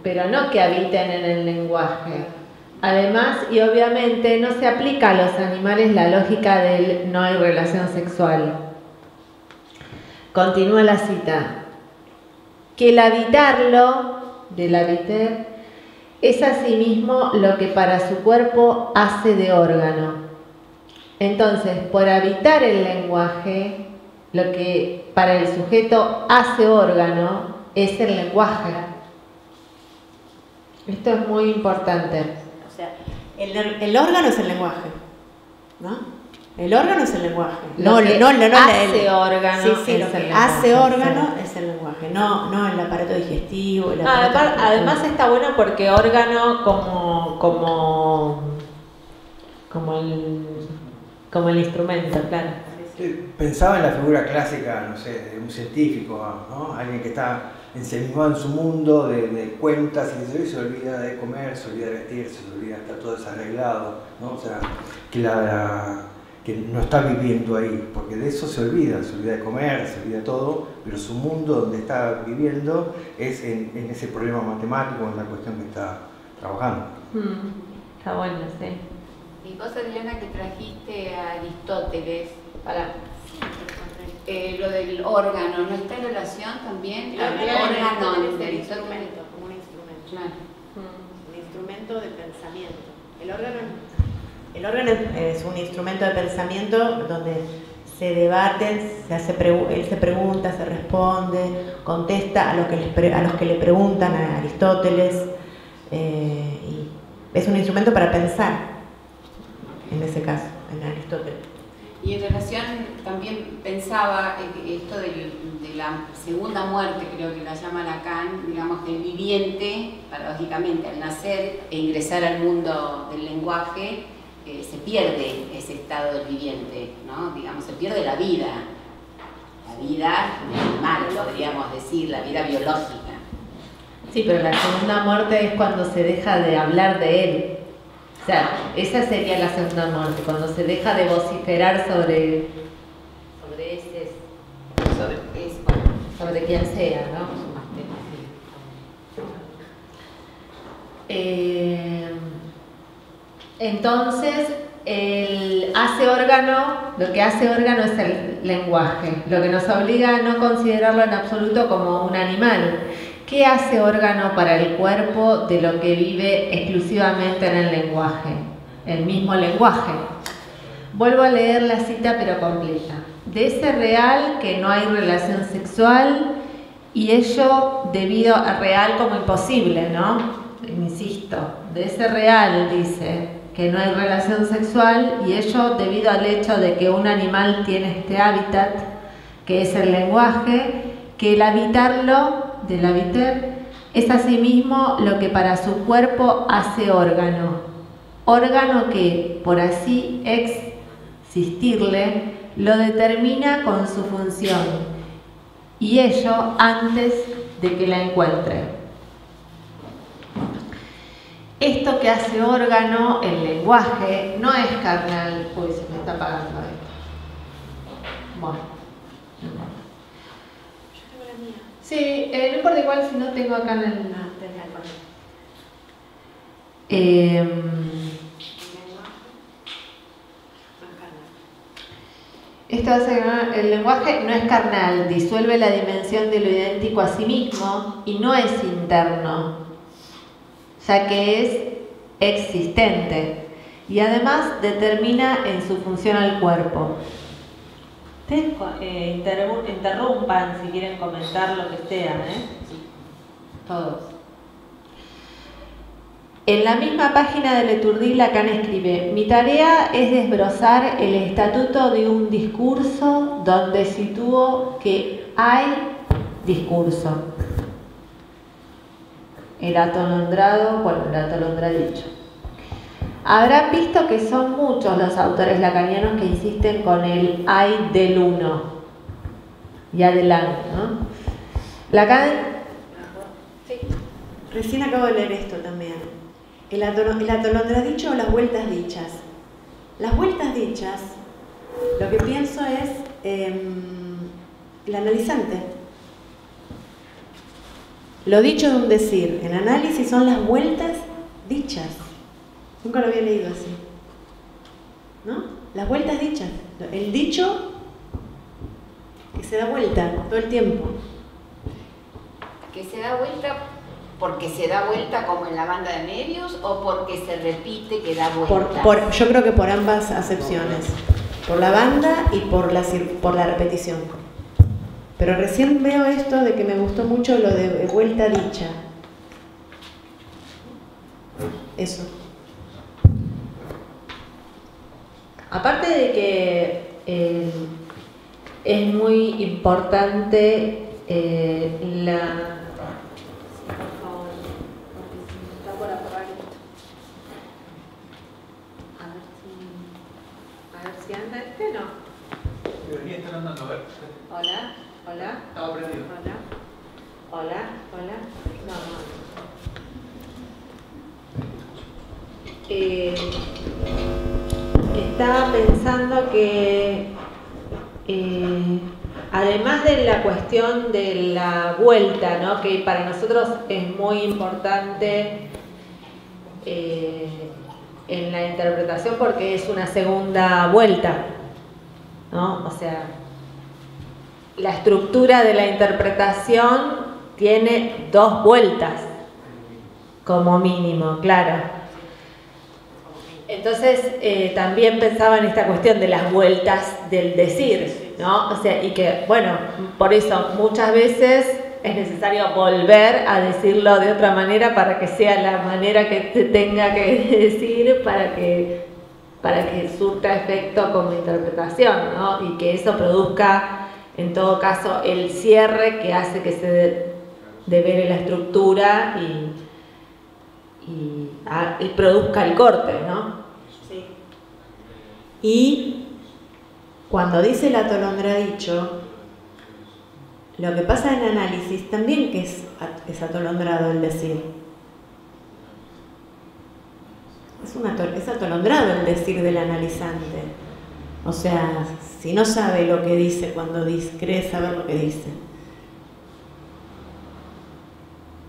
pero no que habiten en el lenguaje. Además, y obviamente, no se aplica a los animales la lógica del no hay relación sexual. Continúa la cita. Que el habitarlo, del habiter, es asimismo lo que para su cuerpo hace de órgano. Entonces, por habitar el lenguaje, lo que para el sujeto hace órgano es el lenguaje. Esto es muy importante. O sea, el órgano es el lenguaje, ¿no? El órgano es el lenguaje. Hace órgano. Sí, lo que hace órgano es el lenguaje, no el aparato digestivo. Además está bueno porque órgano como el instrumento, claro. Pensaba en la figura clásica, no sé, de un científico, ¿no? Alguien que está ensimismado en su mundo de cuentas y se olvida de comer, se olvida de vestirse, se olvida de estar todo desarreglado, ¿no? O sea, que no está viviendo ahí, porque de eso se olvida de comer, se olvida de todo, pero su mundo donde está viviendo es en ese problema matemático, en la cuestión que está trabajando. Está bueno, sí. Y vos, Adriana, que trajiste a Aristóteles, lo del órgano, ¿no está en relación también? El órgano es de el Aristóteles. instrumento, como un instrumento. Claro. Un instrumento de pensamiento. El órgano es un instrumento de pensamiento donde se debate, él se pregunta, se responde, contesta a los que le preguntan a Aristóteles. Y es un instrumento para pensar, en ese caso, en Aristóteles. Y en relación, también pensaba esto de la segunda muerte, creo que la llama Lacan, digamos que el viviente, paradójicamente, al nacer e ingresar al mundo del lenguaje, se pierde ese estado del viviente, ¿no? Digamos, se pierde la vida animal, podríamos decir, la vida biológica. Sí, pero la segunda muerte es cuando se deja de hablar de él. O sea, esa sería la segunda muerte, cuando se deja de vociferar sobre quien sea, ¿no? Entonces, lo que hace órgano es el lenguaje, lo que nos obliga a no considerarlo en absoluto como un animal. ¿Qué hace órgano para el cuerpo de lo que vive exclusivamente en el lenguaje? El mismo lenguaje. Vuelvo a leer la cita pero completa. De ese real que no hay relación sexual y ello debido a real como imposible, ¿no? Insisto, de ese real dice que no hay relación sexual y ello debido al hecho de que un animal tiene este hábitat que es el lenguaje, que el habitarlo del habiter es asimismo lo que para su cuerpo hace órgano. Órgano que, por así existirle, lo determina con su función, y ello antes de que la encuentre. Esto que hace órgano, el lenguaje, no es carnal. Uy, se me está apagando esto. Bueno. Sí, no importa, igual si no tengo acá en el... Esto hace que el lenguaje no es carnal, disuelve la dimensión de lo idéntico a sí mismo y no es interno, ya que es existente y además determina en su función al cuerpo. Interrumpan si quieren comentar lo que sea, todos. En la misma página de Leturdí, Lacan escribe: mi tarea es desbrozar el estatuto de un discurso donde sitúo que hay discurso. El atolondrado, bueno, el atolondradicho. Habrán visto que son muchos los autores lacanianos que insisten con el hay del uno y adelante, ¿no? Lacan... Sí. Recién acabo de leer esto también. El atolondradicho o las vueltas dichas. Las vueltas dichas, lo que pienso es el analizante. Lo dicho de un decir, el análisis son las vueltas dichas. Nunca lo había leído así, ¿no? Las vueltas dichas, el dicho que se da vuelta todo el tiempo. Que se da vuelta porque se da vuelta como en la banda de medios o porque se repite que da vuelta. Yo creo que por ambas acepciones, por la banda y por la repetición. Pero recién veo esto de que me gustó mucho lo de vuelta dicha. Eso. Aparte de que es muy importante la... Por favor, está por apagar esto. A ver si anda este, no. Debería estar andando, a ver. Hola, hola. Estaba prendido. Hola, hola. No. Estaba pensando que además de la cuestión de la vuelta, ¿no? Que para nosotros es muy importante en la interpretación porque es una segunda vuelta, ¿no? O sea, la estructura de la interpretación tiene 2 vueltas, como mínimo, claro. Entonces, también pensaba en esta cuestión de las vueltas del decir, ¿no? O sea, y que, bueno, por eso muchas veces es necesario volver a decirlo de otra manera para que sea la manera que te tenga que decir para que surta efecto como interpretación, ¿no? Y que eso produzca, en todo caso, el cierre que hace que se devele la estructura y produzca el corte, ¿no? Sí. Y cuando dice el atolondradicho, lo que pasa en análisis también que es atolondrado el decir. Es atolondrado el decir del analizante. O sea, si no sabe lo que dice cuando dice, cree saber lo que dice.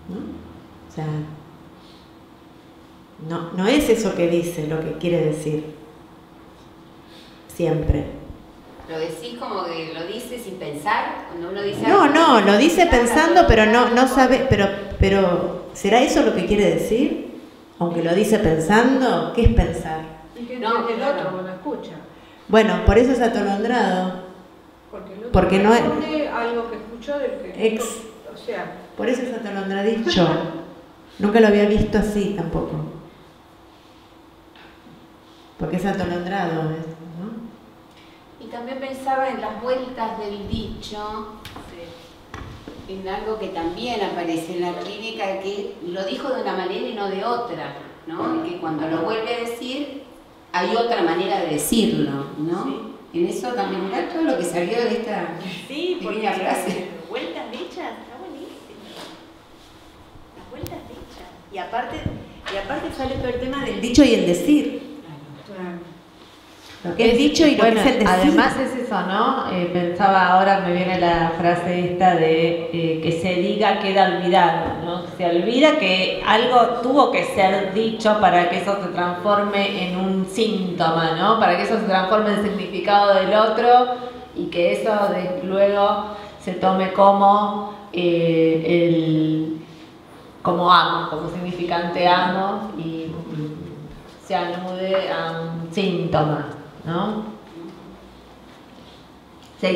¿No? O sea, no es eso que dice lo que quiere decir. Siempre. ¿Lo decís como que lo dice sin pensar? Cuando uno dice No, lo dice pensando, pero no sabe, pero ¿será eso lo que quiere decir? Aunque lo dice pensando, ¿qué es pensar? Y que No, el claro. otro lo escucha. Bueno, por eso es atolondrado. Porque el otro Porque no es- responde algo que escuchó del que... O sea, Por eso es atolondradicho. Nunca lo había visto así tampoco. Porque es atolondrado, ¿no? Y también pensaba en las vueltas del dicho, en algo que también aparece en la clínica, que lo dijo de una manera y no de otra, ¿no? Y que cuando lo vuelve a decir, hay otra manera de decirlo, ¿no? Sí. En eso también, mirá todo lo que salió de esta pequeña frase. Vueltas dichas, está buenísimo. Las vueltas dichas. Y aparte sale todo el tema del dicho y el decir. claro. Lo que es dicho y lo bueno, que es el decir. además es eso, ¿no? Pensaba ahora, me viene la frase esta de que se diga queda olvidado, ¿no? Se olvida que algo tuvo que ser dicho para que eso se transforme en un síntoma, ¿no? Para que eso se transforme en significado del otro y que eso luego se tome como como amo, como significante amo y se anude a un síntoma, ¿no? O sea,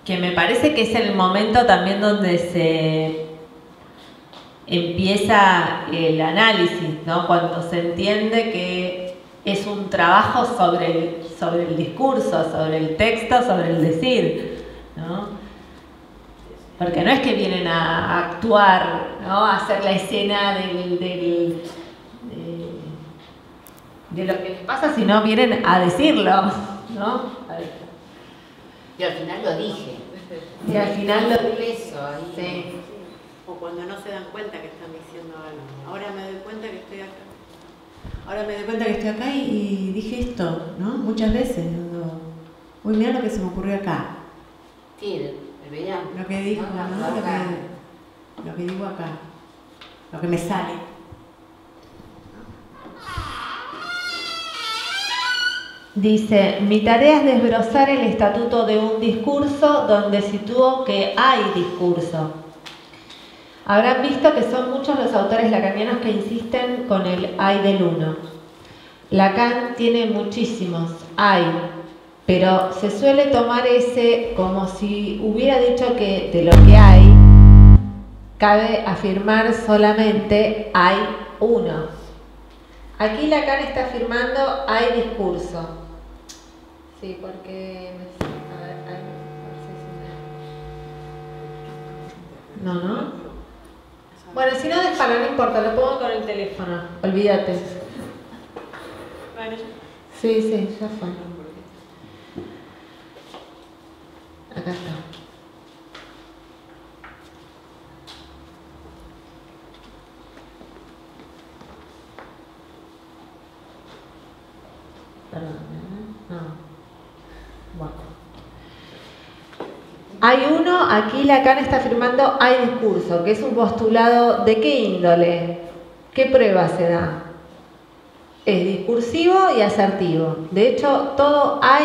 que me parece que es el momento también donde se empieza el análisis, ¿no? Cuando se entiende que es un trabajo sobre el discurso, sobre el texto, sobre el decir, ¿no? Porque no es que vienen a actuar, ¿no? A hacer la escena de lo que les pasa, sino vienen a decirlo, ¿no? Y al final lo dije. Y al final lo Eso, ahí. Sí. O cuando no se dan cuenta que están diciendo algo. Ahora me doy cuenta que estoy acá. Ahora me doy cuenta que estoy acá y dije esto, ¿no? Muchas veces. Uy, mira lo que se me ocurrió acá. Sí, el verano. Lo que dijo, ¿no? Lo que digo acá. Lo que me sale. Dice, mi tarea es desbrozar el estatuto de un discurso donde sitúo que hay discurso. Habrán visto que son muchos los autores lacanianos que insisten con el hay del uno. Lacan tiene muchísimos, hay, pero se suele tomar ese como si hubiera dicho que de lo que hay, cabe afirmar solamente hay uno. Aquí Lacan está afirmando hay discurso. Sí, porque... A ver, no. Bueno, si no, déjalo, no importa, lo pongo con el teléfono. Olvídate. Sí, ya fue. Acá está. Perdón, no. Bueno. Hay uno, aquí Lacan está afirmando hay discurso, que es un postulado de qué índole, qué prueba se da. es discursivo y asertivo. De hecho, todo hay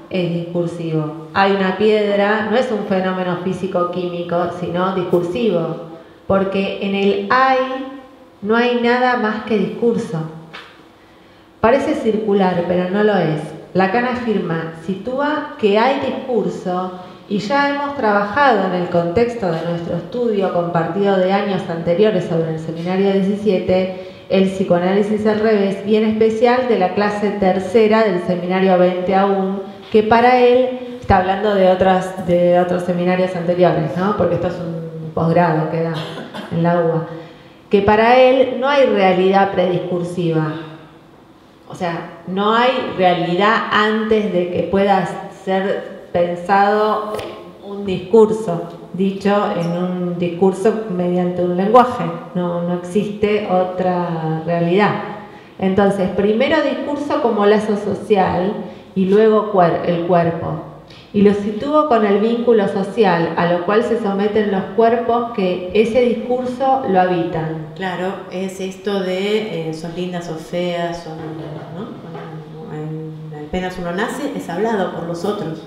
es discursivo. Hay una piedra, no es un fenómeno físico-químico, sino discursivo, porque en el hay no hay nada más que discurso. Parece circular, pero no lo es. Lacan afirma, sitúa que hay discurso y ya hemos trabajado en el contexto de nuestro estudio compartido de años anteriores sobre el seminario 17, el psicoanálisis al revés, y en especial de la clase tercera del seminario 20 aún, que para él, está hablando de otros seminarios anteriores, ¿no? Porque esto es un posgrado que da en la UBA, que para él no hay realidad prediscursiva. O sea, no hay realidad antes de que pueda ser pensado un discurso, dicho en un discurso mediante un lenguaje. No existe otra realidad. Entonces, primero discurso como lazo social y luego el cuerpo. Y lo sitúo con el vínculo social, a lo cual se someten los cuerpos que ese discurso lo habitan. Claro, es esto de son lindas, son feas, son, ¿no? Apenas uno nace, es hablado por los otros.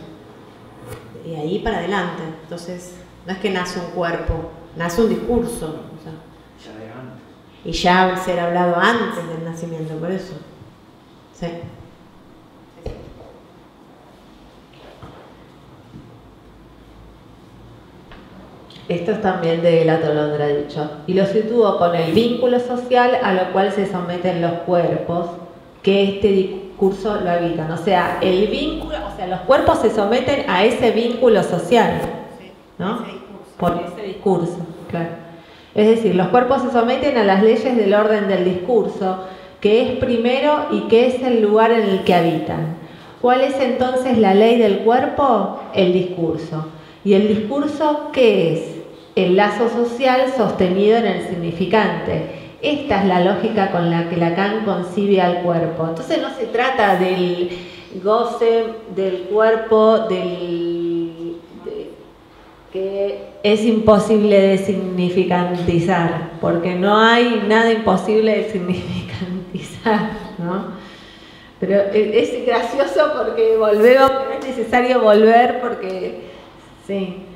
Y ahí para adelante. Entonces, no es que nace un cuerpo, nace un discurso. O sea, y ya ser hablado antes del nacimiento, por eso. Sí. Esto es también de la Tolondra, dicho. Y lo sitúo con el vínculo social a lo cual se someten los cuerpos que este discurso lo habitan. O sea, el vínculo, o sea, los cuerpos se someten a ese vínculo social, ¿no? Por ese discurso, claro. Es decir, los cuerpos se someten a las leyes del orden del discurso, que es primero y que es el lugar en el que habitan. ¿Cuál es entonces la ley del cuerpo? El discurso. ¿Y el discurso qué es? El lazo social sostenido en el significante. Esta es la lógica con la que Lacan concibe al cuerpo. Entonces no se trata del goce del cuerpo, que es imposible de significantizar, porque no hay nada imposible de significantizar, ¿no? Pero es gracioso porque volvemos, es necesario volver porque, sí.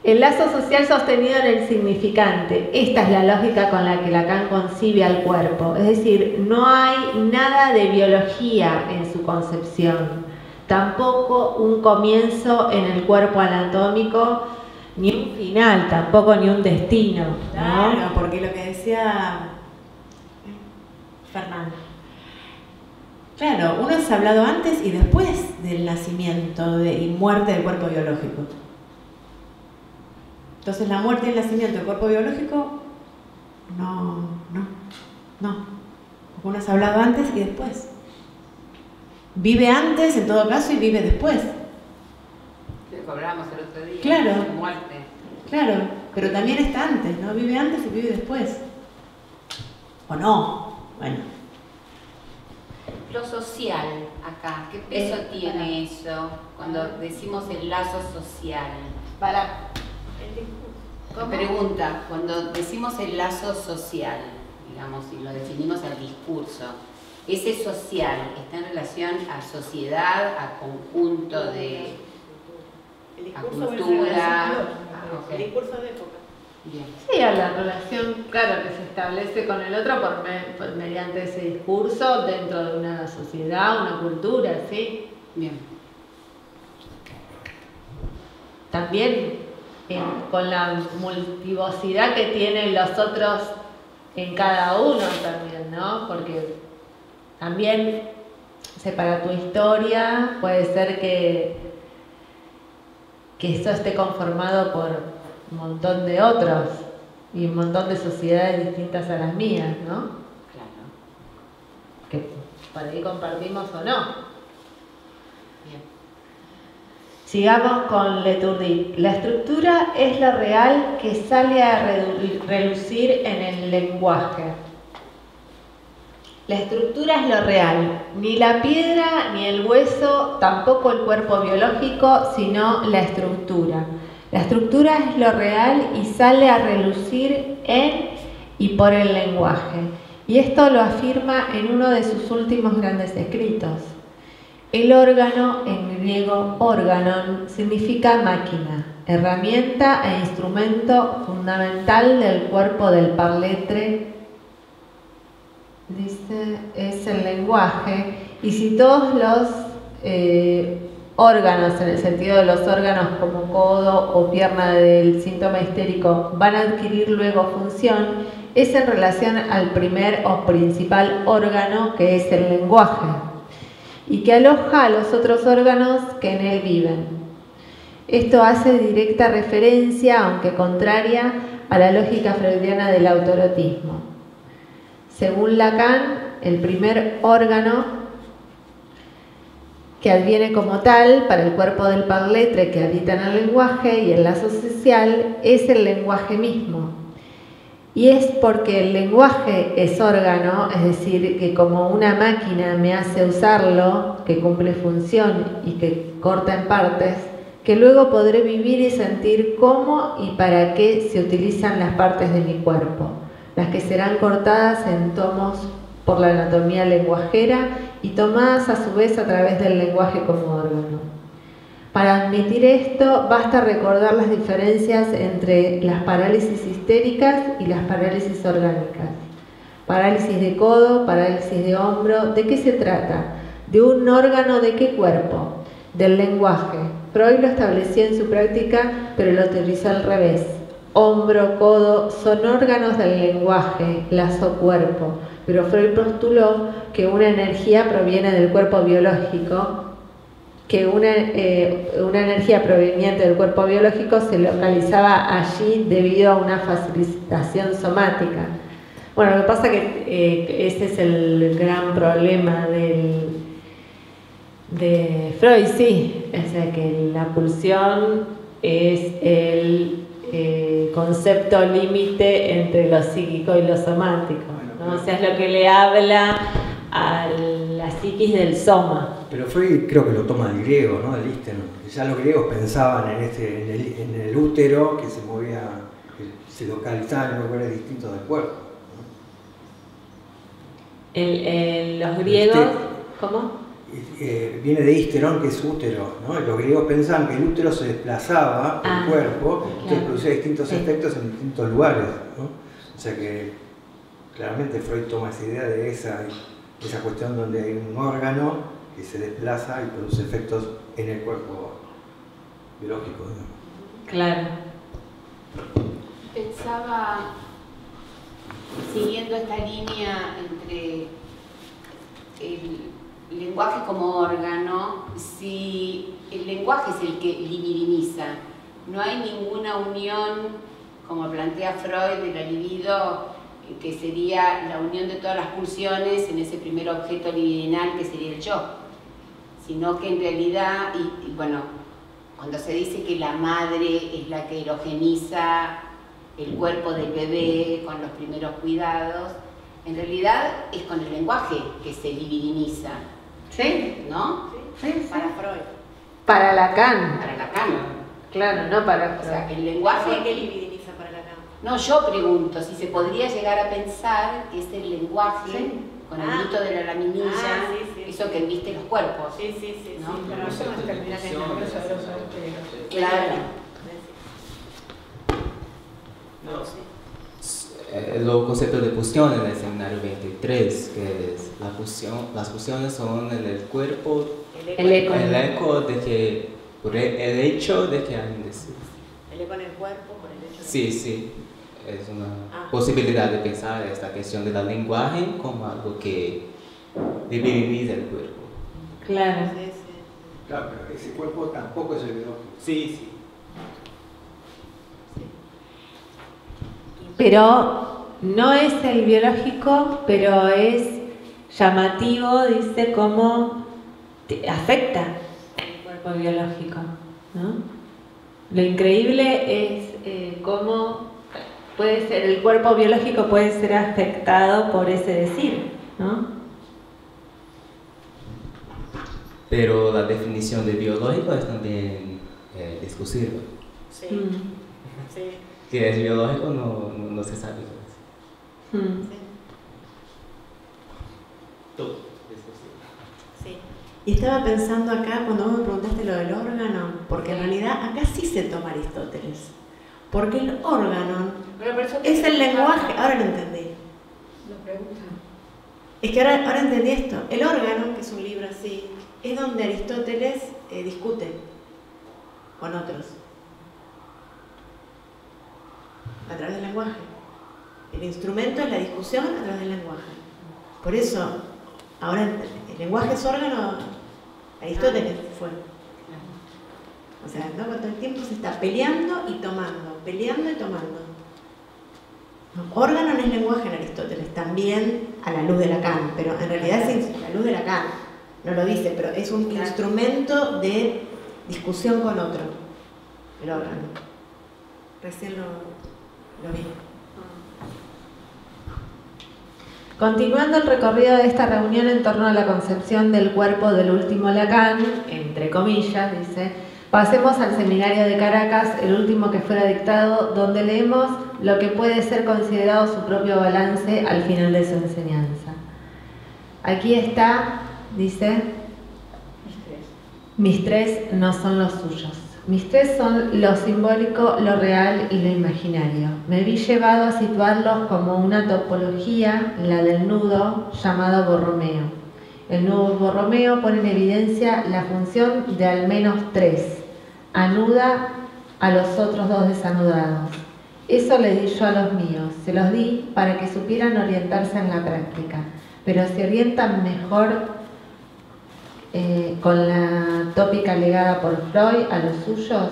El lazo social sostenido en el significante. Esta es la lógica con la que Lacan concibe al cuerpo. Es decir, no hay nada de biología en su concepción. Tampoco un comienzo en el cuerpo anatómico, ni un final, tampoco ni un destino, ¿no? Claro, porque lo que decía Fernando. Claro, uno es hablado antes y después del nacimiento y muerte del cuerpo biológico. Entonces la muerte y el nacimiento del cuerpo biológico, no. Porque uno es hablado antes y después. Vive antes en todo caso y vive después. Lo que hablábamos el otro día. Claro. De muerte. Claro, pero también está antes, ¿no? Vive antes y vive después. ¿O no? Bueno. Lo social acá, ¿qué peso tiene eso cuando decimos el lazo social? Pregunta, cuando decimos el lazo social, digamos, y lo definimos al discurso, ¿ese social está en relación a sociedad, a conjunto de a cultura? El discurso de época. Bien. Sí, a la relación, claro, que se establece con el otro mediante ese discurso dentro de una sociedad, una cultura, ¿sí? Bien. También con la multivocidad que tienen los otros en cada uno también, ¿no? Porque también, para tu historia puede ser que eso esté conformado por un montón de otros y un montón de sociedades distintas a las mías, ¿no? Claro. Que por ahí compartimos o no. Bien. Sigamos con Leturdi. La estructura es lo real que sale a relucir en el lenguaje. La estructura es lo real, ni la piedra ni el hueso, tampoco el cuerpo biológico, sino la estructura. La estructura es lo real y sale a relucir en y por el lenguaje. Y esto lo afirma en uno de sus últimos grandes escritos. El órgano, en griego organon, significa máquina, herramienta e instrumento fundamental del cuerpo del parletre. Dice, es el lenguaje. Y si todos los órganos, en el sentido de los órganos como codo o pierna del síntoma histérico, van a adquirir luego función, es en relación al primer o principal órgano, que es el lenguaje, y que aloja a los otros órganos que en él viven. Esto hace directa referencia, aunque contraria, a la lógica freudiana del autoerotismo. Según Lacan, el primer órgano que adviene como tal para el cuerpo del parletre que habita en el lenguaje y el lazo social es el lenguaje mismo. Y es porque el lenguaje es órgano, es decir, que como una máquina me hace usarlo, que cumple función y que corta en partes, que luego podré vivir y sentir cómo y para qué se utilizan las partes de mi cuerpo, las que serán cortadas en tomos por la anatomía lenguajera y tomadas a su vez a través del lenguaje como órgano. Para admitir esto, basta recordar las diferencias entre las parálisis histéricas y las parálisis orgánicas. Parálisis de codo, parálisis de hombro, ¿de qué se trata? ¿De un órgano de qué cuerpo? Del lenguaje. Freud lo establecía en su práctica, pero lo teorizó al revés. Hombro, codo son órganos del lenguaje, lazo cuerpo, pero Freud postuló que una energía proviene del cuerpo biológico, que una energía proveniente del cuerpo biológico se localizaba allí debido a una facilitación somática. Bueno, lo que pasa es que ese es el gran problema de Freud, sí, es que la pulsión es el concepto límite entre lo psíquico y lo somático, ¿no? O sea, es lo que le habla a la psiquis del soma. Pero Freud creo que lo toma del griego, ¿no? Del ístero. Ya los griegos pensaban en el útero que se movía, que se localizaba en lugares distintos del cuerpo, ¿no? Los griegos, ¿cómo? Viene de ísteron, que es útero, ¿no? Los griegos pensaban que el útero se desplazaba por el cuerpo, entonces producía distintos efectos en distintos lugares, ¿no? O sea que claramente Freud toma esa idea de esa cuestión donde hay un órgano que se desplaza y produce efectos en el cuerpo biológico, ¿no? Claro. Pensaba, siguiendo esta línea entre el lenguaje como órgano, si el lenguaje es el que libidiniza, no hay ninguna unión, como plantea Freud, de la libido, que sería la unión de todas las pulsiones en ese primer objeto libidinal que sería el yo, sino que en realidad, y bueno, cuando se dice que la madre es la que erogeniza el cuerpo del bebé con los primeros cuidados, en realidad es con el lenguaje que se libidiniza. ¿Sí? ¿No? Sí. Para Freud. Para Lacan. Para Lacan. Claro, no para Freud. O sea, que el lenguaje... ¿Qué libidiniza para Lacan? No, yo pregunto si se podría llegar a pensar que es el lenguaje, sí, con el mito de la laminilla, eso que viste los cuerpos. Sí, ¿no? pero eso no termina en el proceso de los austeros. Claro. No, sí. El concepto de fusión en el seminario 23, que es la fusión, las fusiones son en el cuerpo, el eco de que, por el hecho de que hay un deseo. El eco en el cuerpo, por el hecho de... Sí, es una posibilidad de pensar esta cuestión del lenguaje como algo que diviniza el cuerpo. Claro. Sí. Claro, pero ese cuerpo tampoco es el biológico. Sí. Pero no es el biológico, pero es llamativo, dice, cómo afecta el cuerpo biológico, ¿no? Lo increíble es cómo puede ser, el cuerpo biológico puede ser afectado por ese decir, ¿no? Pero la definición de biológico es también discutible. Sí. Sí. Que es biológico no se sabe. Sí. Y estaba pensando acá, cuando vos me preguntaste lo del órgano, porque en realidad acá sí se toma Aristóteles. Porque el órgano es el lenguaje, ahora lo entendí. Es que ahora entendí esto. El órgano, que es un libro así, es donde Aristóteles discute con otros. A través del lenguaje. El instrumento es la discusión a través del lenguaje. Por eso, ahora el lenguaje es órgano, Aristóteles fue. O sea, ¿no? Todo el tiempo se está peleando y tomando, peleando y tomando. No, órgano no es lenguaje en Aristóteles, también a la luz de Lacan, pero en realidad es a la luz de Lacan, no lo dice, pero es un instrumento de discusión con otro, el órgano. Recién lo vi. Continuando el recorrido de esta reunión en torno a la concepción del cuerpo del último Lacan, entre comillas, dice, pasemos al seminario de Caracas, el último que fuera dictado, donde leemos lo que puede ser considerado su propio balance al final de su enseñanza. Aquí está, dice, mis tres no son los suyos. Mis tres son lo simbólico, lo real y lo imaginario. Me vi llevado a situarlos como una topología, la del nudo, llamado Borromeo. El nudo Borromeo pone en evidencia la función de al menos tres. Anuda a los otros dos desanudados. Eso les di yo a los míos. Se los di para que supieran orientarse en la práctica. Pero se orientan mejor con la tópica legada por Freud a los suyos.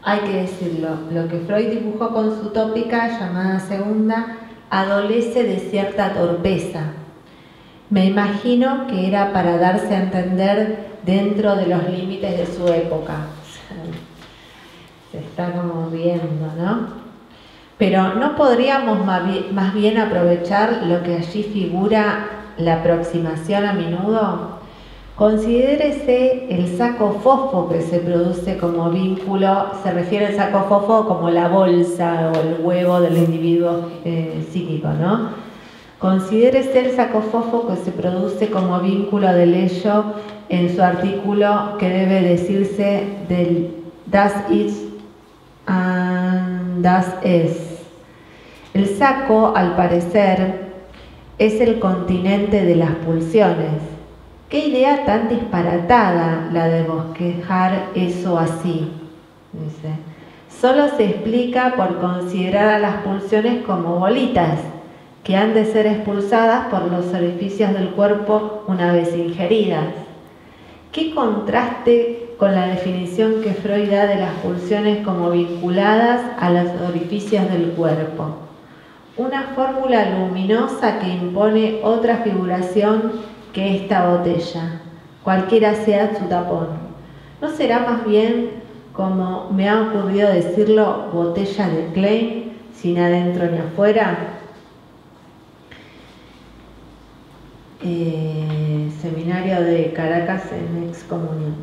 Hay que decirlo, lo que Freud dibujó con su tópica, llamada segunda, adolece de cierta torpeza. Me imagino que era para darse a entender dentro de los límites de su época. Se está como viendo, ¿no? Pero ¿no podríamos más bien aprovechar lo que allí figura la aproximación a menudo? Considérese el saco fofo que se produce como vínculo, se refiere al saco fofo como la bolsa o el huevo del individuo psíquico, ¿no? Considérese el saco fofo que se produce como vínculo del ello en su artículo que debe decirse del Das Ist and Das Es. El saco, al parecer, es el continente de las pulsiones. Qué idea tan disparatada la de bosquejar eso así, dice. Solo se explica por considerar a las pulsiones como bolitas, que han de ser expulsadas por los orificios del cuerpo una vez ingeridas. ¿Qué contraste con la definición que Freud da de las pulsiones como vinculadas a los orificios del cuerpo? Una fórmula luminosa que impone otra figuración que esta botella, cualquiera sea su tapón. ¿No será más bien, como me ha ocurrido decirlo, botella de Klein, sin adentro ni afuera? Seminario de Caracas en excomunión.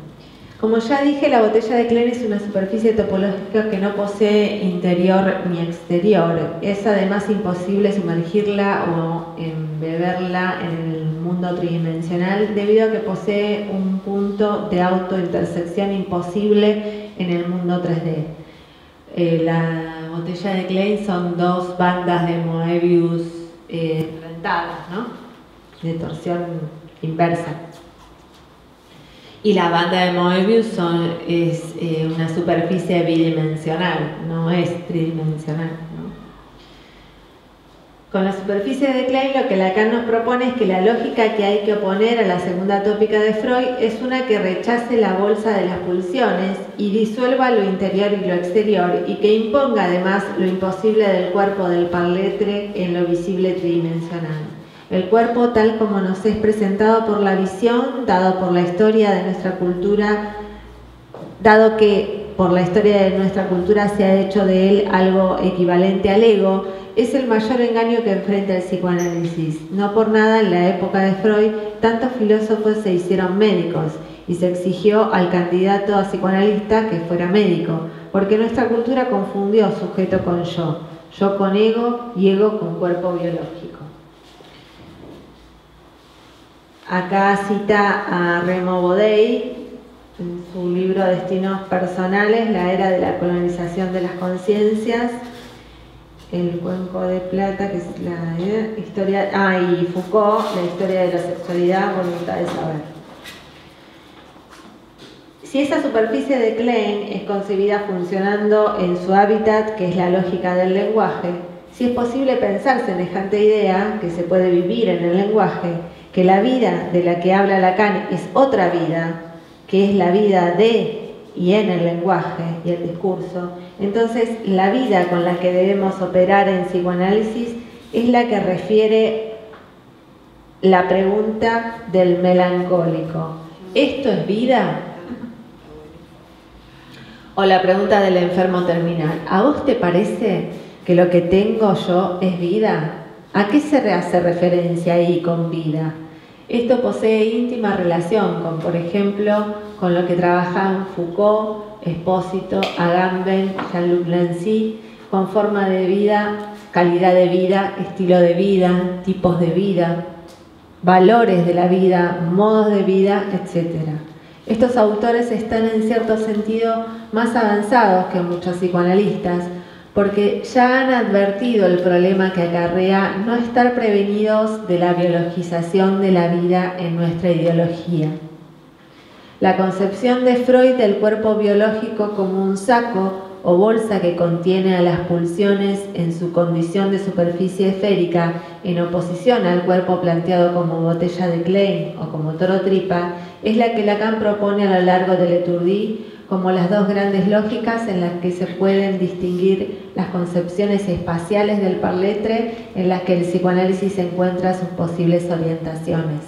Como ya dije, la botella de Klein es una superficie topológica que no posee interior ni exterior. Es además imposible sumergirla o embeberla en el mundo tridimensional debido a que posee un punto de autointersección imposible en el mundo 3D. La botella de Klein son dos bandas de Moebius rentadas, ¿no? De torsión inversa. Y la banda de Moebius es una superficie bidimensional, no es tridimensional, ¿no? Con la superficie de Klein lo que Lacan nos propone es que la lógica que hay que oponer a la segunda tópica de Freud es una que rechace la bolsa de las pulsiones y disuelva lo interior y lo exterior, y que imponga además lo imposible del cuerpo del parletre en lo visible tridimensional. El cuerpo tal como nos es presentado por la visión, dado por la historia de nuestra cultura, dado que por la historia de nuestra cultura se ha hecho de él algo equivalente al ego, es el mayor engaño que enfrenta el psicoanálisis. No por nada en la época de Freud tantos filósofos se hicieron médicos y se exigió al candidato a psicoanalista que fuera médico, porque nuestra cultura confundió sujeto con yo con ego y ego con cuerpo biológico. Acá cita a Remo Bodey en su libro Destinos Personales, la era de la colonización de las conciencias, el Cuenco de Plata, que es la historia, y Foucault, la historia de la sexualidad, voluntad de saber. Si esa superficie de Klein es concebida funcionando en su hábitat, que es la lógica del lenguaje, si es posible pensar semejante idea, que se puede vivir en el lenguaje, que la vida de la que habla Lacan es otra vida, que es la vida de y en el lenguaje y el discurso, entonces la vida con la que debemos operar en psicoanálisis es la que refiere la pregunta del melancólico. ¿Esto es vida? O la pregunta del enfermo terminal. ¿A vos te parece que lo que tengo yo es vida? ¿A qué se hace referencia ahí con vida? Esto posee íntima relación con, por ejemplo, con lo que trabajan Foucault, Espósito, Agamben, Jean-Luc Nancy, con forma de vida, calidad de vida, estilo de vida, tipos de vida, valores de la vida, modos de vida, etc. Estos autores están en cierto sentido más avanzados que muchos psicoanalistas, porque ya han advertido el problema que acarrea no estar prevenidos de la biologización de la vida en nuestra ideología. La concepción de Freud del cuerpo biológico como un saco o bolsa que contiene a las pulsiones en su condición de superficie esférica, en oposición al cuerpo planteado como botella de Klein o como toro tripa, es la que Lacan propone a lo largo del Étourdi como las dos grandes lógicas en las que se pueden distinguir las concepciones espaciales del parletre en las que el psicoanálisis encuentra sus posibles orientaciones.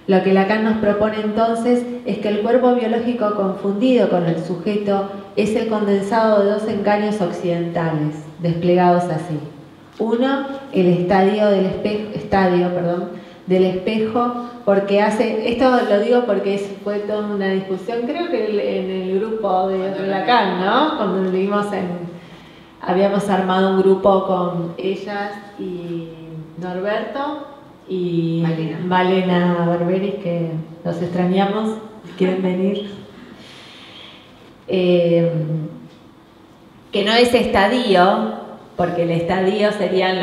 Lo que Lacan nos propone entonces es que el cuerpo biológico confundido con el sujeto es el condensado de dos engaños occidentales, desplegados así. Uno, el estadio del espejo, porque hace, esto lo digo porque fue toda una discusión, creo que en el grupo de Lacan, ¿no? Cuando habíamos armado un grupo con ellas y Norberto y Malena Barberis, que los extrañamos, quieren venir. Que no es estadio, porque el estadio serían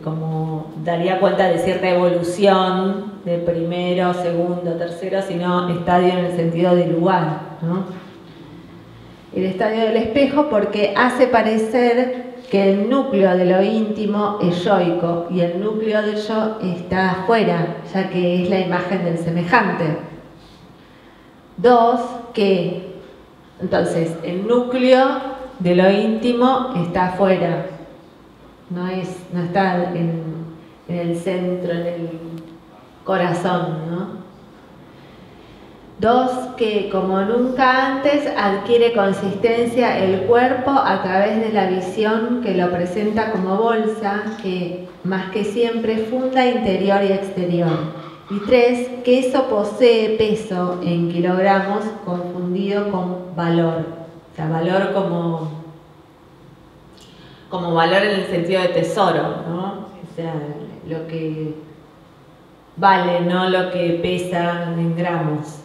como daría cuenta de cierta evolución de primero, segundo, tercero, sino estadio en el sentido de lugar, ¿no? El estadio del espejo porque hace parecer que el núcleo de lo íntimo es yoico y el núcleo del yo está afuera, ya que es la imagen del semejante. Dos, que entonces el núcleo de lo íntimo está afuera, no está en el centro, en el corazón, ¿no? Dos, que como nunca antes adquiere consistencia el cuerpo a través de la visión que lo presenta como bolsa, que más que siempre funda interior y exterior. Y tres, que eso posee peso en kilogramos confundido con valor. O sea, valor como valor en el sentido de tesoro, ¿no? O sea, lo que vale, no lo que pesa en gramos.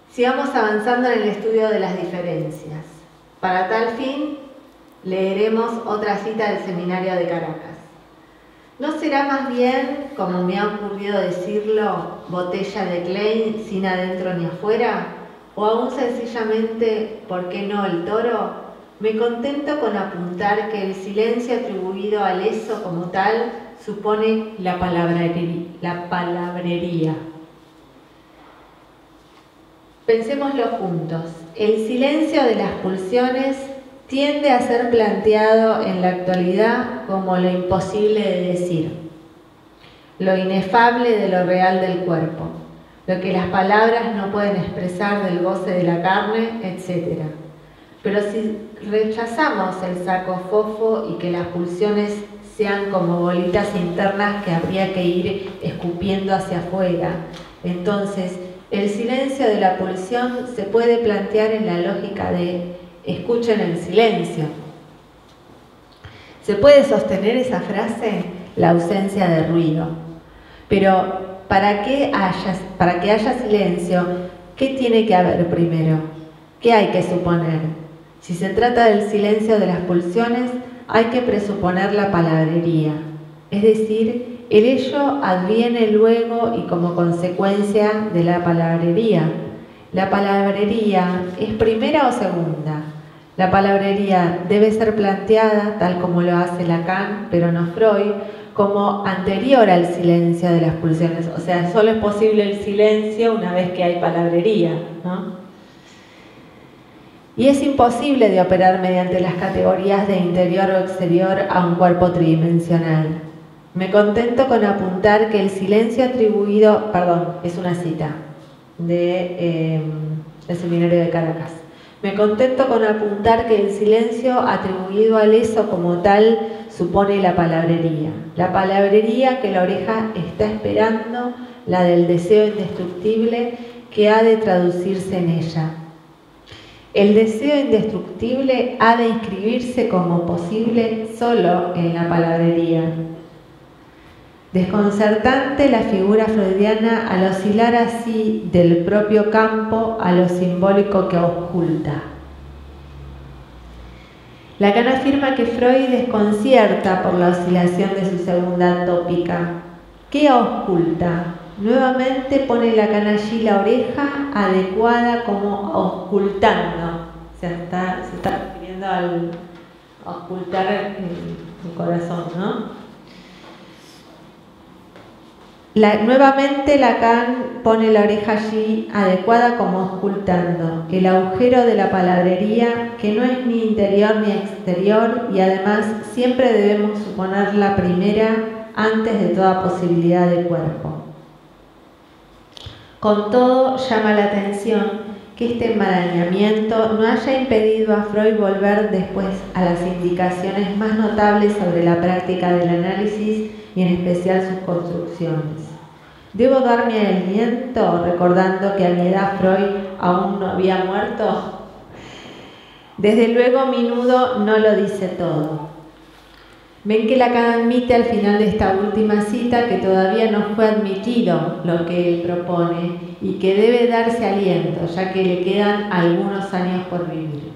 Sigamos avanzando en el estudio de las diferencias. Para tal fin, leeremos otra cita del Seminario de Caracas. ¿No será más bien, como me ha ocurrido decirlo, botella de Klein sin adentro ni afuera? ¿O aún sencillamente, ¿por qué no el toro? Me contento con apuntar que el silencio atribuido al eso como tal supone la palabrería. Pensémoslo juntos. El silencio de las pulsiones tiende a ser planteado en la actualidad como lo imposible de decir, lo inefable de lo real del cuerpo, lo que las palabras no pueden expresar del goce de la carne, etc. Pero si rechazamos el saco fofo y que las pulsiones sean como bolitas internas que habría que ir escupiendo hacia afuera, entonces el silencio de la pulsión se puede plantear en la lógica de escuchen el silencio. ¿Se puede sostener esa frase? la ausencia de ruido. Pero para que haya silencio, ¿qué tiene que haber primero? ¿Qué hay que suponer? Si se trata del silencio de las pulsiones, hay que presuponer la palabrería, es decir, el ello adviene luego y como consecuencia de la palabrería. ¿La palabrería es primera o segunda? La palabrería debe ser planteada, tal como lo hace Lacan, pero no Freud, como anterior al silencio de las pulsiones. O sea, solo es posible el silencio una vez que hay palabrería, ¿no? Y es imposible de operar mediante las categorías de interior o exterior a un cuerpo tridimensional. Me contento con apuntar que el silencio atribuido, es una cita del Seminario de Caracas. Me contento con apuntar que el silencio atribuido al eso como tal supone la palabrería. La palabrería que la oreja está esperando, la del deseo indestructible que ha de traducirse en ella. El deseo indestructible ha de inscribirse como posible solo en la palabrería. Desconcertante la figura freudiana al oscilar así del propio campo a lo simbólico que oculta. Lacan afirma que Freud desconcierta por la oscilación de su segunda tópica. ¿Qué oculta? Nuevamente pone Lacan allí la oreja adecuada como ocultando. Se está refiriendo al ocultar el corazón, ¿no? Nuevamente Lacan pone la oreja allí adecuada como ocultando el agujero de la palabrería que no es ni interior ni exterior y además siempre debemos suponer la primera antes de toda posibilidad de cuerpo. Con todo, llama la atención que este enmarañamiento no haya impedido a Freud volver después a las indicaciones más notables sobre la práctica del análisis y en especial sus construcciones. ¿Debo darme aliento recordando que a mi edad Freud aún no había muerto? Desde luego mi nudo no lo dice todo. Ven que Lacan admite al final de esta última cita que todavía no fue admitido lo que él propone y que debe darse aliento, ya que le quedan algunos años por vivir.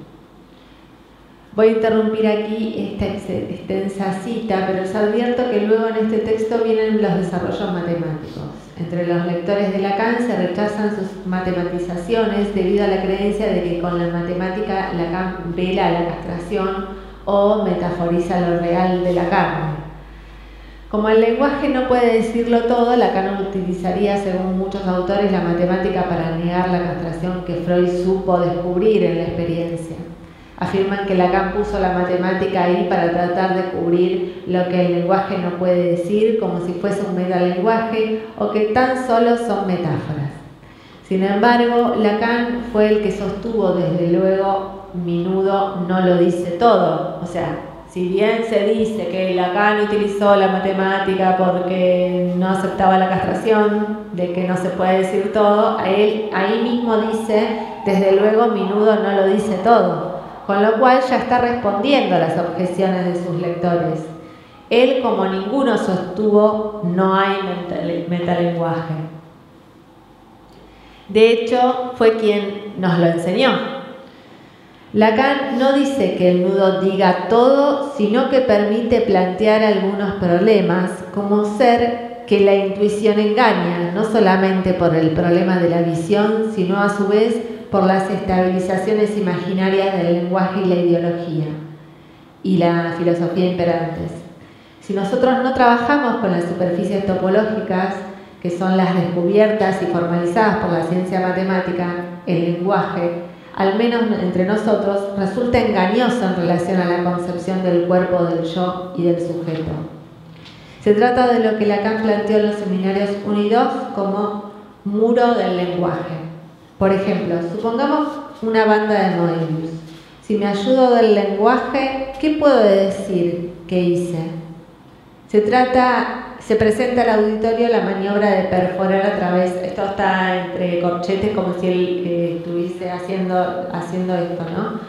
Voy a interrumpir aquí esta extensa cita, pero les advierto que luego en este texto vienen los desarrollos matemáticos. Entre los lectores de Lacan se rechazan sus matematizaciones debido a la creencia de que con la matemática Lacan vela la castración o metaforiza lo real de la carne. Como el lenguaje no puede decirlo todo, Lacan utilizaría, según muchos autores, la matemática para negar la castración que Freud supo descubrir en la experiencia. Afirman que Lacan puso la matemática ahí para tratar de cubrir lo que el lenguaje no puede decir, como si fuese un metalenguaje, o que tan solo son metáforas. Sin embargo, Lacan fue el que sostuvo, desde luego, mi nudo no lo dice todo. O sea, si bien se dice que Lacan utilizó la matemática porque no aceptaba la castración, de que no se puede decir todo, él ahí mismo dice, desde luego mi nudo no lo dice todo. Con lo cual ya está respondiendo a las objeciones de sus lectores. Él, como ninguno sostuvo, no hay metalenguaje. De hecho, fue quien nos lo enseñó. Lacan no dice que el nudo diga todo, sino que permite plantear algunos problemas, como ser que la intuición engaña, no solamente por el problema de la visión, sino a su vez por las estabilizaciones imaginarias del lenguaje y la ideología y la filosofía imperantes. Si nosotros no trabajamos con las superficies topológicas, que son las descubiertas y formalizadas por la ciencia matemática, el lenguaje, al menos entre nosotros, resulta engañoso en relación a la concepción del cuerpo, del yo y del sujeto. Se trata de lo que Lacan planteó en los seminarios 1 y 2 como muro del lenguaje. Por ejemplo, supongamos una banda de Moebius. Si me ayudo del lenguaje, ¿qué puedo decir que hice? Se presenta al auditorio la maniobra de perforar a través, esto está entre corchetes como si él estuviese haciendo esto, ¿no?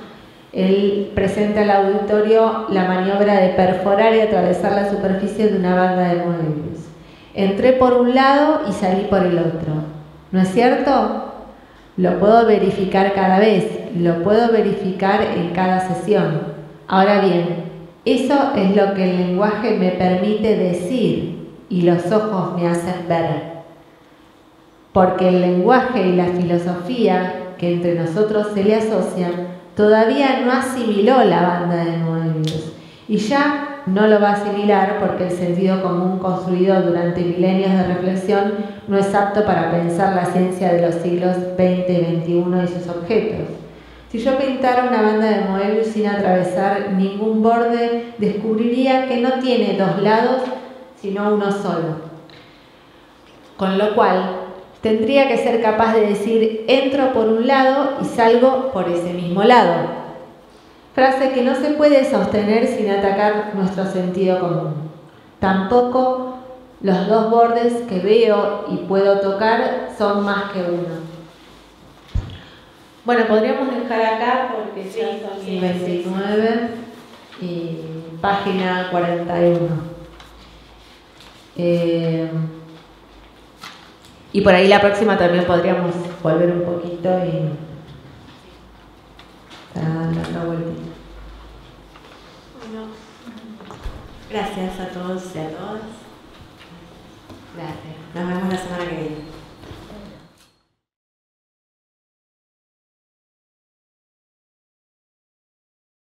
Él presenta al auditorio la maniobra de perforar y atravesar la superficie de una banda de Moebius. Entré por un lado y salí por el otro. ¿No es cierto? Lo puedo verificar cada vez, lo puedo verificar en cada sesión. Ahora bien, eso es lo que el lenguaje me permite decir y los ojos me hacen ver. Porque el lenguaje y la filosofía que entre nosotros se le asocian todavía no asimiló la banda de Moebius y ya no lo va a asimilar porque el sentido común construido durante milenios de reflexión no es apto para pensar la ciencia de los siglos XX y XXI y sus objetos. Si yo pintara una banda de Moebius sin atravesar ningún borde, descubriría que no tiene dos lados, sino uno solo. Con lo cual, tendría que ser capaz de decir entro por un lado y salgo por ese mismo lado. Frase que no se puede sostener sin atacar nuestro sentido común. Tampoco los dos bordes que veo y puedo tocar son más que uno. Bueno, podríamos dejar acá porque ya son 29 y página 41. Y por ahí la próxima también podríamos volver un poquito y dar otra vueltita. Bueno, gracias a todos y a todas. Gracias. Nos vemos la semana que viene.